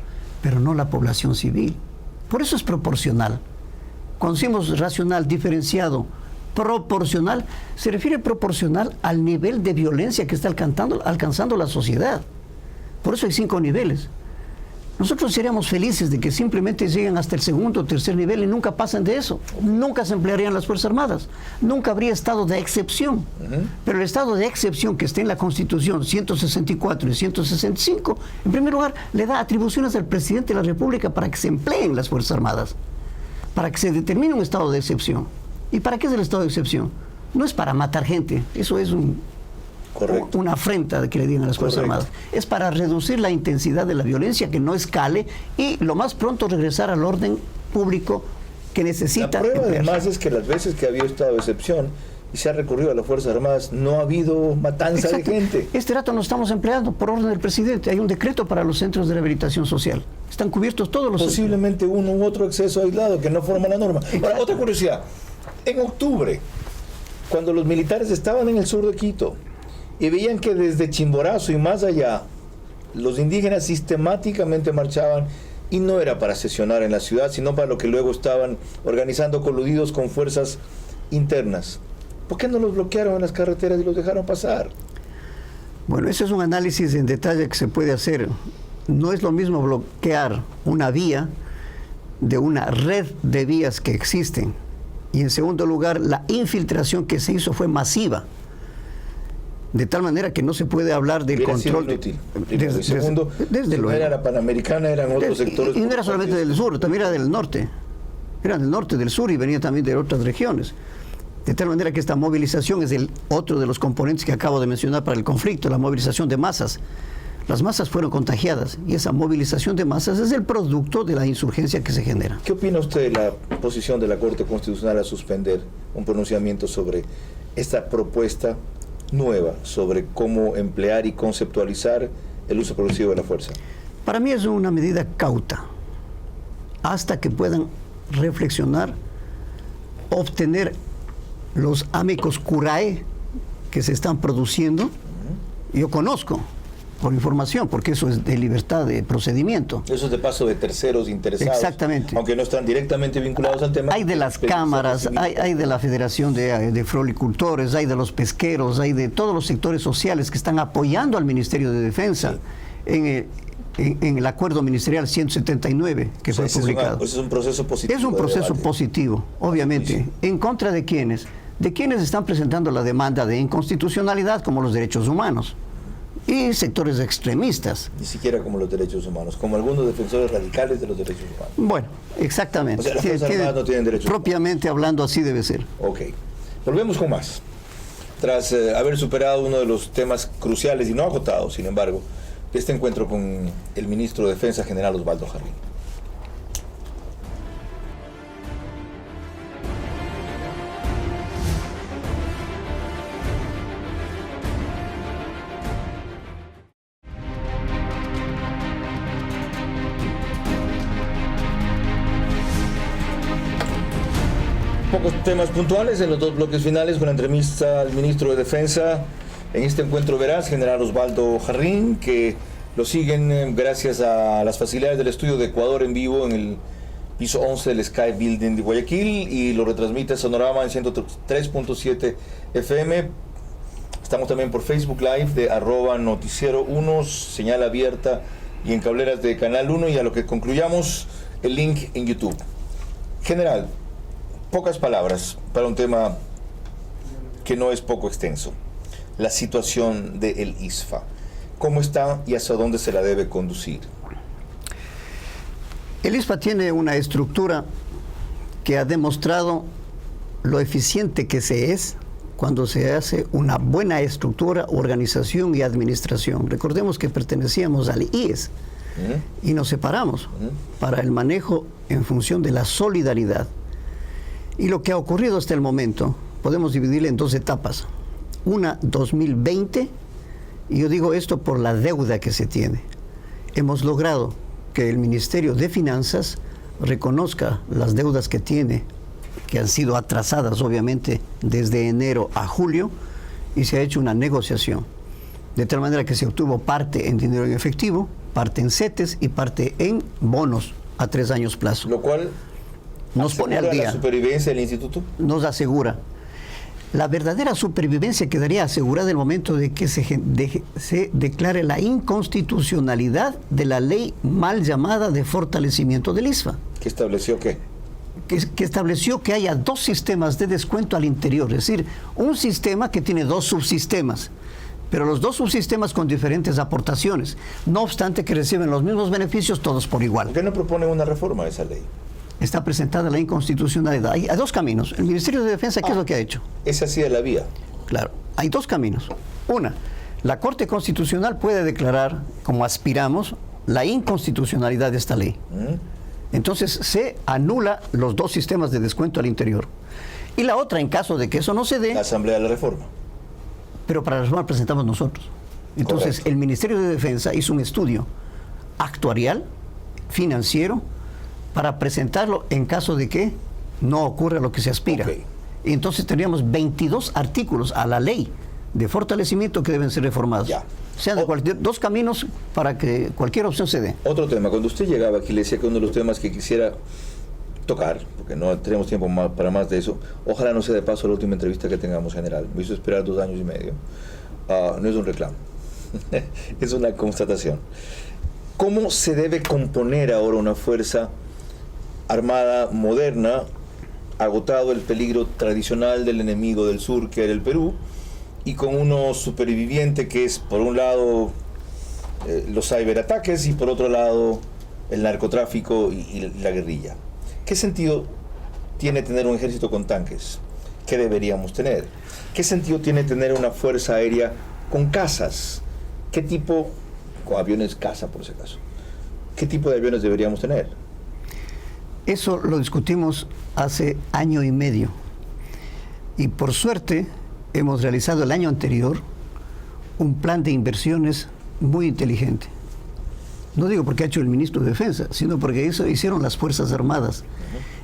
pero no la población civil. Por eso es proporcional. Cuando decimos racional, diferenciado, proporcional, se refiere proporcional al nivel de violencia que está alcanzando la sociedad. Por eso hay 5 niveles. Nosotros seríamos felices de que simplemente lleguen hasta el 2º o 3er nivel y nunca pasen de eso. Nunca se emplearían las Fuerzas Armadas. Nunca habría estado de excepción. Pero el estado de excepción que está en la Constitución 164 y 165, en primer lugar, le da atribuciones al presidente de la República para que se empleen las Fuerzas Armadas, para que se determine un estado de excepción. ¿Y para qué es el estado de excepción? No es para matar gente, eso es una afrenta de que le digan a las Fuerzas Armadas. Es para reducir la intensidad de la violencia, que no escale, y lo más pronto regresar al orden público que necesita. La prueba emplearse. además es que las veces que había estado de excepción y se ha recurrido a las Fuerzas Armadas, no ha habido matanza de gente. Este rato nos estamos empleando por orden del presidente. Hay un decreto para los centros de rehabilitación social. Están cubiertos todos los... Posiblemente uno u otro exceso aislado que no forma la norma. Ahora, otra curiosidad. En octubre, cuando los militares estaban en el sur de Quito y veían que desde Chimborazo y más allá los indígenas sistemáticamente marchaban, y no era para sesionar en la ciudad, sino para lo que luego estaban organizando coludidos con fuerzas internas, ¿por qué no los bloquearon en las carreteras y los dejaron pasar? Bueno, ese es un análisis en detalle que se puede hacer. No es lo mismo bloquear una vía de una red de vías que existen. Y en segundo lugar, la infiltración que se hizo fue masiva. De tal manera que no se puede hablar del control. Inútil. Segundo, desde luego. Era la Panamericana, eran otros sectores. Y no era solamente del sur, también era del norte. Eran del norte, del sur, y venía también de otras regiones. De tal manera que esta movilización es otro de los componentes que acabo de mencionar para el conflicto, la movilización de masas. Las masas fueron contagiadas y esa movilización de masas es el producto de la insurgencia que se genera. ¿Qué opina usted de la posición de la Corte Constitucional a suspender un pronunciamiento sobre esta propuesta nueva sobre cómo emplear y conceptualizar el uso progresivo de la fuerza? Para mí es una medida cauta, hasta que puedan reflexionar, obtener los amicus curiae que se están produciendo. Yo conozco por información, porque eso es de libertad de procedimiento. Eso es de paso de terceros interesados. Exactamente. Aunque no están directamente vinculados al tema. Hay de las cámaras, hay de la Federación de Floricultores, hay de los pesqueros, hay de todos los sectores sociales que están apoyando al Ministerio de Defensa. Sí. en el acuerdo ministerial 179 que fue publicado. Es un proceso positivo. Es un proceso positivo, obviamente. ¿En contra de quiénes? De quienes están presentando la demanda de inconstitucionalidad, como los derechos humanos y sectores extremistas. Ni siquiera como los derechos humanos, como algunos defensores radicales de los derechos humanos. Bueno, exactamente. O sea, las Fuerzas Armadas no tienen derechos propiamente humanos. Hablando, así debe ser. Ok. Volvemos con más. Tras haber superado uno de los temas cruciales y no agotados, sin embargo, de este encuentro con el ministro de Defensa, general Osvaldo Jarrín. Pocos temas puntuales en los dos bloques finales con la entrevista al ministro de Defensa. En este encuentro verás general Osvaldo Jarrín, que lo siguen gracias a las facilidades del estudio de Ecuador en vivo en el piso 11 del Sky Building de Guayaquil, y lo retransmite Sonorama en 103.7 FM. Estamos también por Facebook Live de @noticiero1, señal abierta, y en cableras de Canal 1, y a lo que concluyamos, el link en YouTube. General, pocas palabras para un tema que no es poco extenso: la situación del ISFA. ¿Cómo está y hacia dónde se la debe conducir? El ISFA tiene una estructura que ha demostrado lo eficiente que se es cuando se hace una buena estructura, organización y administración. Recordemos que pertenecíamos al IES y nos separamos para el manejo en función de la solidaridad. Y lo que ha ocurrido hasta el momento podemos dividirlo en dos etapas. Una, 2020, y yo digo esto por la deuda que se tiene. Hemos logrado que el Ministerio de Finanzas reconozca las deudas que tiene, que han sido atrasadas obviamente desde enero a julio, y se ha hecho una negociación, de tal manera que se obtuvo parte en dinero en efectivo, parte en CETES y parte en bonos a 3 años plazo. Lo cual nos pone al día. ¿La supervivencia del instituto? Nos asegura. La verdadera supervivencia quedaría asegurada en el momento de que se declare la inconstitucionalidad de la ley mal llamada de fortalecimiento del ISFA. ¿Qué estableció qué? Que estableció que haya 2 sistemas de descuento al interior, es decir, un sistema que tiene 2 subsistemas, pero los 2 subsistemas con diferentes aportaciones, no obstante que reciben los mismos beneficios todos por igual. ¿Por qué no proponen una reforma de esa ley? Está presentada la inconstitucionalidad. Hay 2 caminos. El Ministerio de Defensa, ¿qué es lo que ha hecho? Esa ha sido la vía. Claro, hay 2 caminos. Una, la Corte Constitucional puede declarar, como aspiramos, la inconstitucionalidad de esta ley. Entonces se anula los 2 sistemas de descuento al interior. Y la otra, en caso de que eso no se dé... La Asamblea de la Reforma. Pero para la reforma presentamos nosotros. Entonces, correcto, el Ministerio de Defensa hizo un estudio actuarial, financiero, para presentarlo en caso de que no ocurra lo que se aspira. Y entonces tendríamos 22 artículos a la ley de fortalecimiento que deben ser reformados. Ya. Sean de 2 caminos para que cualquier opción se dé. Otro tema, cuando usted llegaba aquí le decía que uno de los temas que quisiera tocar, porque no tenemos tiempo para más de eso, ojalá no sea de paso la última entrevista que tengamos, general, me hizo esperar 2 años y medio, no es un reclamo, es una constatación. ¿Cómo se debe componer ahora una fuerza armada moderna, agotado el peligro tradicional del enemigo del sur, que era el Perú, y con uno superviviente que es, por un lado, los ciberataques, y por otro lado, el narcotráfico y la guerrilla? ¿Qué sentido tiene tener un ejército con tanques? ¿Qué deberíamos tener? ¿Qué sentido tiene tener una fuerza aérea con cazas? ¿Qué tipo, con aviones caza por si acaso, qué tipo de aviones deberíamos tener? Eso lo discutimos hace año y medio. Y por suerte hemos realizado el año anterior un plan de inversiones muy inteligente. No digo porque ha hecho el ministro de Defensa, sino porque hicieron las Fuerzas Armadas,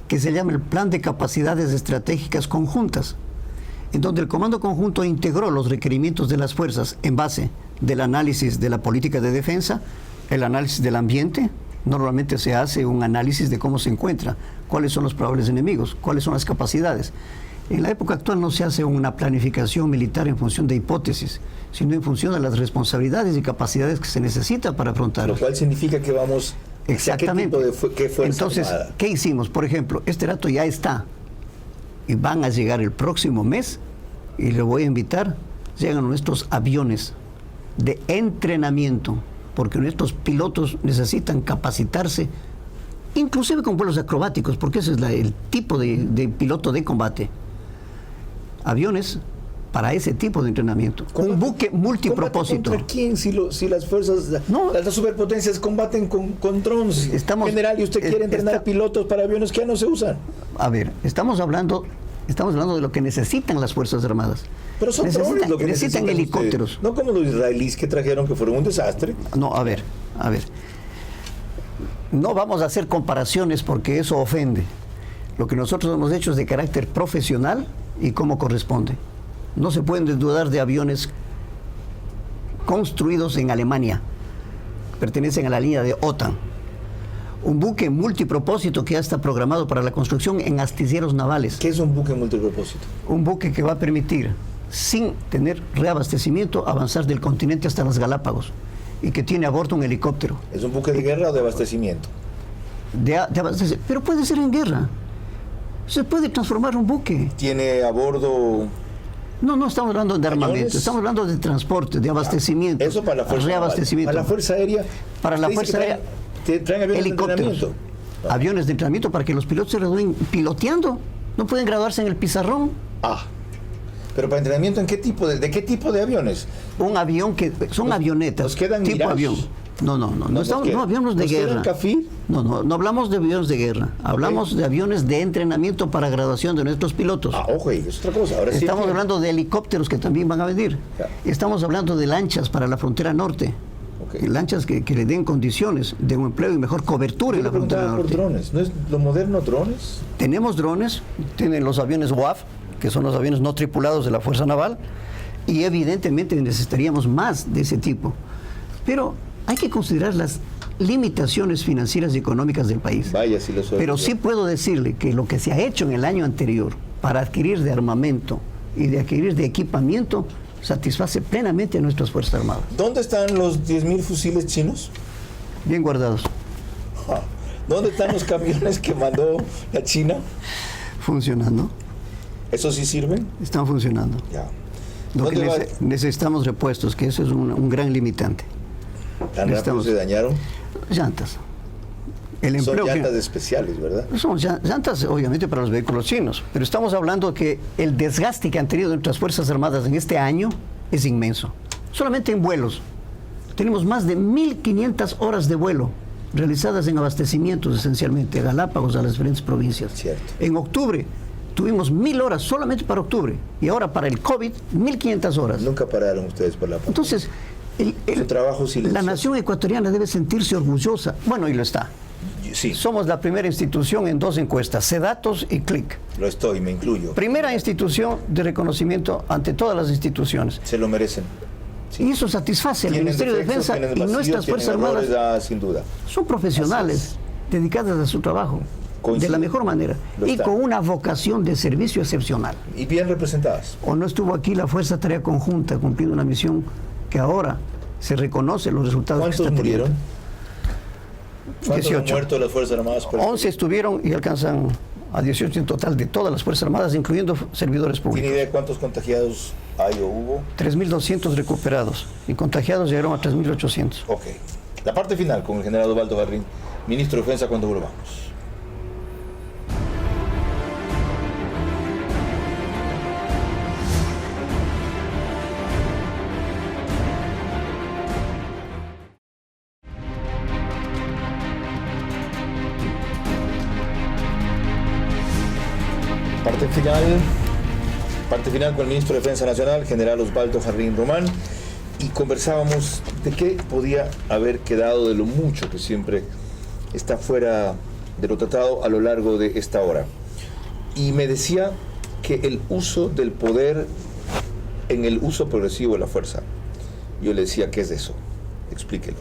que se llama el Plan de Capacidades Estratégicas Conjuntas, en donde el Comando Conjunto integró los requerimientos de las fuerzas en base del análisis de la política de defensa, el análisis del ambiente. Normalmente se hace un análisis de cómo se encuentra, cuáles son los probables enemigos, cuáles son las capacidades, En la época actual no se hace una planificación militar en función de hipótesis, sino en función de las responsabilidades y capacidades que se necesita para afrontar. Lo cual significa que vamos... Exactamente. ¿Qué fuerza Entonces, armada? ¿qué hicimos? Por ejemplo, este dato ya está. Y van a llegar el próximo mes, y le voy a invitar, llegan nuestros aviones de entrenamiento, porque nuestros pilotos necesitan capacitarse, inclusive con vuelos acrobáticos, porque ese es el tipo de piloto de combate. Aviones para ese tipo de entrenamiento. Un buque multipropósito. ¿Contra quién? Si las fuerzas, las superpotencias combaten con drones, general, y usted quiere entrenar pilotos para aviones que ya no se usan. A ver, estamos hablando de lo que necesitan las Fuerzas Armadas. Pero son drones lo que necesitan helicópteros. Ustedes. No como los israelíes que trajeron, que fueron un desastre. No, a ver. No vamos a hacer comparaciones porque eso ofende. Lo que nosotros hemos hecho es de carácter profesional y como corresponde. No se pueden dudar de aviones construidos en Alemania. Pertenecen a la línea de OTAN. Un buque multipropósito que ya está programado para la construcción en astilleros navales. ¿Qué es un buque multipropósito? Un buque que va a permitir, sin tener reabastecimiento, avanzar del continente hasta las Galápagos, y que tiene a bordo un helicóptero. ¿Es un buque de guerra o de abastecimiento? Pero puede ser en guerra. Se puede transformar un buque. ¿Tiene a bordo...? No estamos hablando de armamento, estamos hablando de transporte, de abastecimiento. Eso para la Fuerza reabastecimiento. Para la Fuerza Aérea. Para la Fuerza Aérea. Traen aviones helicópteros, de entrenamiento. Aviones de entrenamiento para que los pilotos se gradúen piloteando. No pueden graduarse en el pizarrón. Pero para entrenamiento, ¿de qué tipo de aviones? Un avión que son avionetas. ¿Nos quedan tipo Mirage? avión. No aviones de guerra. No hablamos de aviones de guerra. Hablamos de aviones de entrenamiento para graduación de nuestros pilotos. Es otra cosa. Ahora estamos hablando de helicópteros que también van a venir. Estamos hablando de lanchas para la frontera norte. Lanchas que le den condiciones de un empleo y mejor cobertura en la frontera norte. Por drones. ¿No es lo moderno drones? Tenemos drones, tienen los aviones WAF, que son los aviones no tripulados de la Fuerza Naval, y evidentemente necesitaríamos más de ese tipo. Pero hay que considerar las limitaciones financieras y económicas del país. Vaya, si lo soy. Pero sí puedo decirle que lo que se ha hecho en el año anterior para adquirir de armamento y de adquirir de equipamiento satisface plenamente a nuestras Fuerzas Armadas. ¿Dónde están los 10.000 fusiles chinos? Bien guardados. ¿Dónde están los camiones que mandó la China? Funcionando. ¿Esos sí sirven? Están funcionando. Ya. Lo que necesitamos repuestos, que eso es un gran limitante. ¿Tan rápido se dañaron? Llantas. Son llantas especiales, ¿verdad? Son llantas, obviamente, para los vehículos chinos. Pero estamos hablando que el desgaste que han tenido nuestras Fuerzas Armadas en este año es inmenso. Solamente en vuelos. Tenemos más de 1.500 horas de vuelo realizadas en abastecimientos, esencialmente, a Galápagos, a las diferentes provincias. Cierto. En octubre tuvimos 1.000 horas solamente para octubre. Y ahora para el COVID, 1.500 horas. Nunca pararon ustedes por la pandemia. Entonces, su trabajo silencioso. La nación ecuatoriana debe sentirse orgullosa. Bueno, y lo está. Sí. Somos la primera institución en 2 encuestas, CEDATOS y CLIC. Lo estoy, me incluyo. Primera institución de reconocimiento ante todas las instituciones. Se lo merecen. Sí. Y eso satisface al Ministerio de Defensa y nuestras Fuerzas Armadas. Sin duda. Son profesionales dedicadas a su trabajo. Coincido. De la mejor manera. Y con una vocación de servicio excepcional. Y bien representadas. ¿O no estuvo aquí la Fuerza Tarea Conjunta cumpliendo una misión que ahora se reconoce los resultados que está teniendo? ¿Cuántos murieron? ¿Cuántos 18. han muerto las Fuerzas Armadas? 11 estuvieron y alcanzan a 18 en total de todas las Fuerzas Armadas, incluyendo servidores públicos. ¿Tiene idea de cuántos contagiados hay o hubo? 3.200 recuperados y contagiados llegaron a 3.800. Ok. La parte final con el general Osvaldo Jarrín, ministro de Defensa, cuando volvamos. Parte final con el ministro de Defensa Nacional, general Osvaldo Jarrín Román, y conversábamos de qué podía haber quedado de lo mucho que siempre está fuera de lo tratado a lo largo de esta hora. Y me decía que el uso del poder en el uso progresivo de la fuerza. Yo le decía, ¿qué es eso? Explíquelo.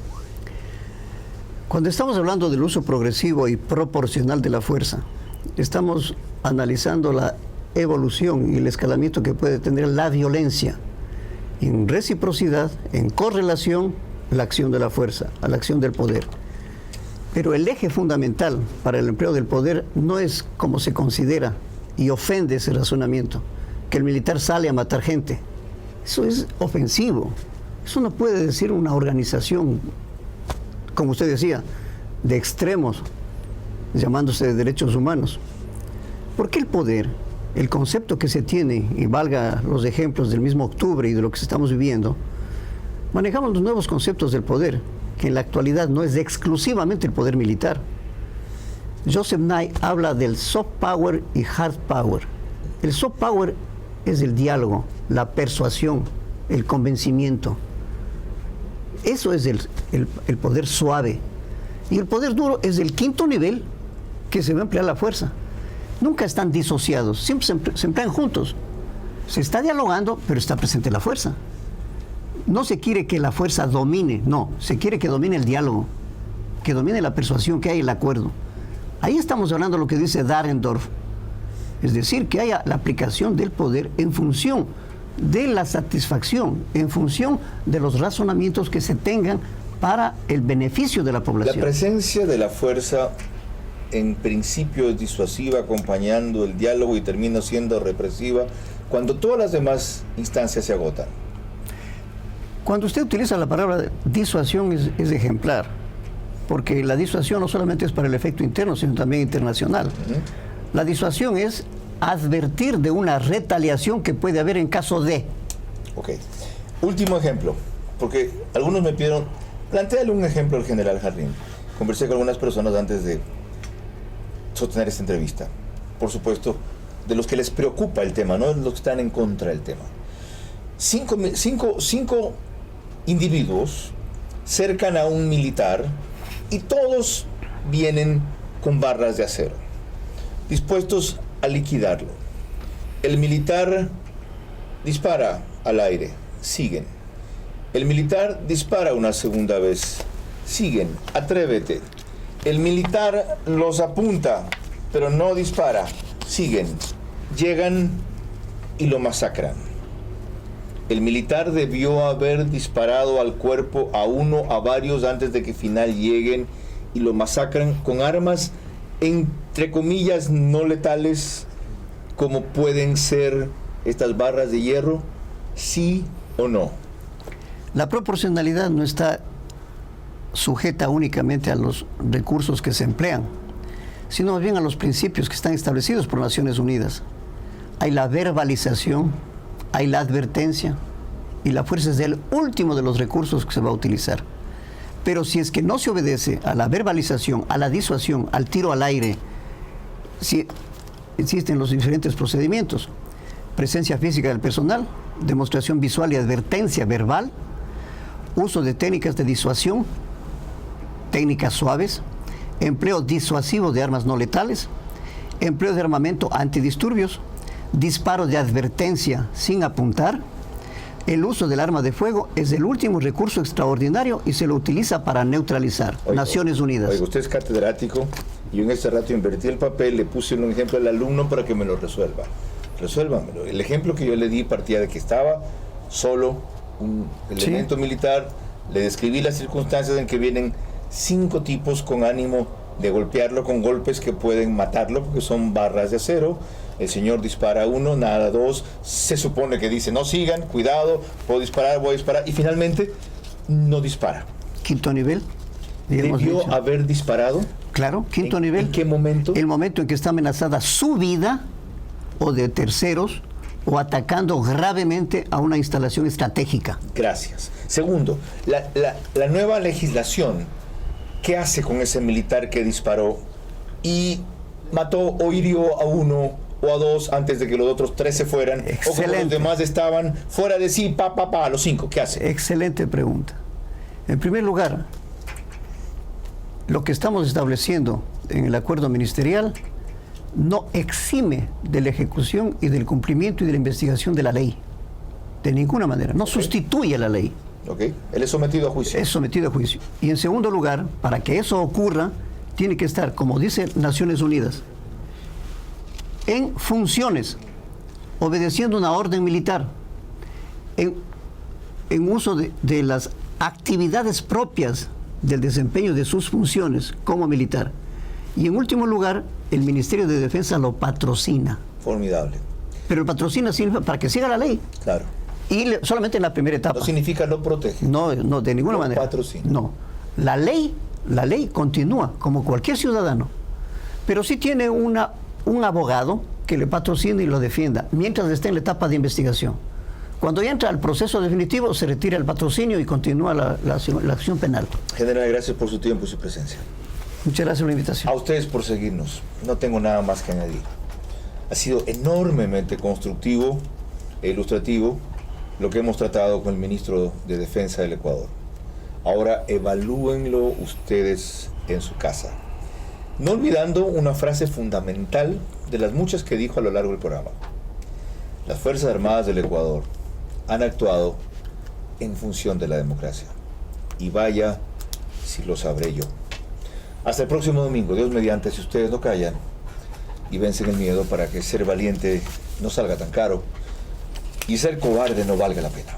Cuando estamos hablando del uso progresivo y proporcional de la fuerza, estamos analizando la evolución y el escalamiento que puede tener la violencia. En reciprocidad, en correlación, la acción de la fuerza, a la acción del poder. Pero el eje fundamental para el empleo del poder no es como se considera y ofende ese razonamiento, que el militar sale a matar gente. Eso es ofensivo. Eso no puede decir una organización, como usted decía, de extremos, llamándose de derechos humanos. Porque el poder, el concepto que se tiene, y valga los ejemplos del mismo octubre y de lo que estamos viviendo, manejamos los nuevos conceptos del poder, que en la actualidad no es exclusivamente el poder militar. Joseph Nye habla del soft power y hard power. El soft power es el diálogo, la persuasión, el convencimiento. Eso es el poder suave. Y el poder duro es el quinto nivel que se va a emplear la fuerza. Nunca están disociados, siempre se emplean juntos. Se está dialogando, pero está presente la fuerza. No se quiere que la fuerza domine, no, se quiere que domine el diálogo, que domine la persuasión, que haya el acuerdo. Ahí estamos hablando de lo que dice Dahrendorf, es decir, que haya la aplicación del poder en función de la satisfacción, en función de los razonamientos que se tengan para el beneficio de la población. La presencia de la fuerza en principio es disuasiva, acompañando el diálogo, y termina siendo represiva cuando todas las demás instancias se agotan. Cuando usted utiliza la palabra disuasión es ejemplar, porque la disuasión no solamente es para el efecto interno, sino también internacional. La disuasión es advertir de una retaliación que puede haber en caso de. Ok. Último ejemplo, porque algunos me pidieron, plantéale un ejemplo al general Jarrín. Conversé con algunas personas antes de sostener esta entrevista. Por supuesto, de los que les preocupa el tema, no de los que están en contra del tema. Cinco individuos cercan a un militar y todos vienen con barras de acero, dispuestos a liquidarlo. El militar dispara al aire, siguen. El militar dispara una segunda vez, siguen, atrévete. El militar los apunta, pero no dispara, siguen. Llegan y lo masacran. El militar debió haber disparado al cuerpo, a uno, a varios, antes de que final lleguen y lo masacran con armas, entre comillas, no letales, como pueden ser estas barras de hierro, ¿sí o no? La proporcionalidad no está sujeta únicamente a los recursos que se emplean, sino más bien a los principios que están establecidos por Naciones Unidas. Hay la verbalización, hay la advertencia, y la fuerza es el último de los recursos que se va a utilizar. Pero si es que no se obedece a la verbalización, a la disuasión, al tiro al aire, si existen los diferentes procedimientos: presencia física del personal, demostración visual y advertencia verbal, uso de técnicas de disuasión, técnicas suaves, empleo disuasivo de armas no letales, empleo de armamento antidisturbios, disparo de advertencia sin apuntar. El uso del arma de fuego es el último recurso extraordinario y se lo utiliza para neutralizar. Naciones Unidas. Oiga, usted es catedrático y yo en este rato invertí el papel, le puse un ejemplo al alumno para que me lo resuelva. Resuélvamelo. El ejemplo que yo le di partía de que estaba solo un elemento militar, le describí las circunstancias en que vienen 5 tipos con ánimo de golpearlo con golpes que pueden matarlo porque son barras de acero. El señor dispara 1, nada 2, se supone que dice no sigan, cuidado, puedo disparar, voy a disparar, y finalmente no dispara. Quinto nivel. ¿Debió haber disparado? Claro, quinto nivel. ¿En qué momento? El momento en que está amenazada su vida o de terceros, o atacando gravemente a una instalación estratégica. Gracias. Segundo, la nueva legislación, ¿qué hace con ese militar que disparó y mató o hirió a 1 o a 2 antes de que los otros 3 se fueran? Excelente. O como los demás estaban fuera de sí, a los 5, ¿qué hace? Excelente pregunta. En primer lugar, lo que estamos estableciendo en el acuerdo ministerial no exime de la ejecución y del cumplimiento y de la investigación de la ley. De ninguna manera. No sustituye a la ley. Ok. Él es sometido a juicio. Es sometido a juicio. Y en segundo lugar, para que eso ocurra, tiene que estar, como dice Naciones Unidas, en funciones obedeciendo una orden militar, en uso de las actividades propias del desempeño de sus funciones como militar. Y en último lugar, el Ministerio de Defensa lo patrocina. Formidable. Pero el patrocina sirve para que siga la ley. Claro. Y solamente en la primera etapa. No significa lo protege. No, de ninguna manera. Patrocina. No. La ley continúa como cualquier ciudadano. Pero sí tiene un abogado que le patrocine y lo defienda mientras esté en la etapa de investigación. Cuando ya entra al proceso definitivo, se retira el patrocinio y continúa la acción penal. General, gracias por su tiempo y su presencia. Muchas gracias por la invitación. A ustedes por seguirnos. No tengo nada más que añadir. Ha sido enormemente constructivo e ilustrativo lo que hemos tratado con el ministro de Defensa del Ecuador. Ahora evalúenlo ustedes en su casa. No olvidando una frase fundamental de las muchas que dijo a lo largo del programa. Las Fuerzas Armadas del Ecuador han actuado en función de la democracia. Y vaya si lo sabré yo. Hasta el próximo domingo, Dios mediante, si ustedes no callan y vencen el miedo para que ser valiente no salga tan caro y ser cobarde no valga la pena.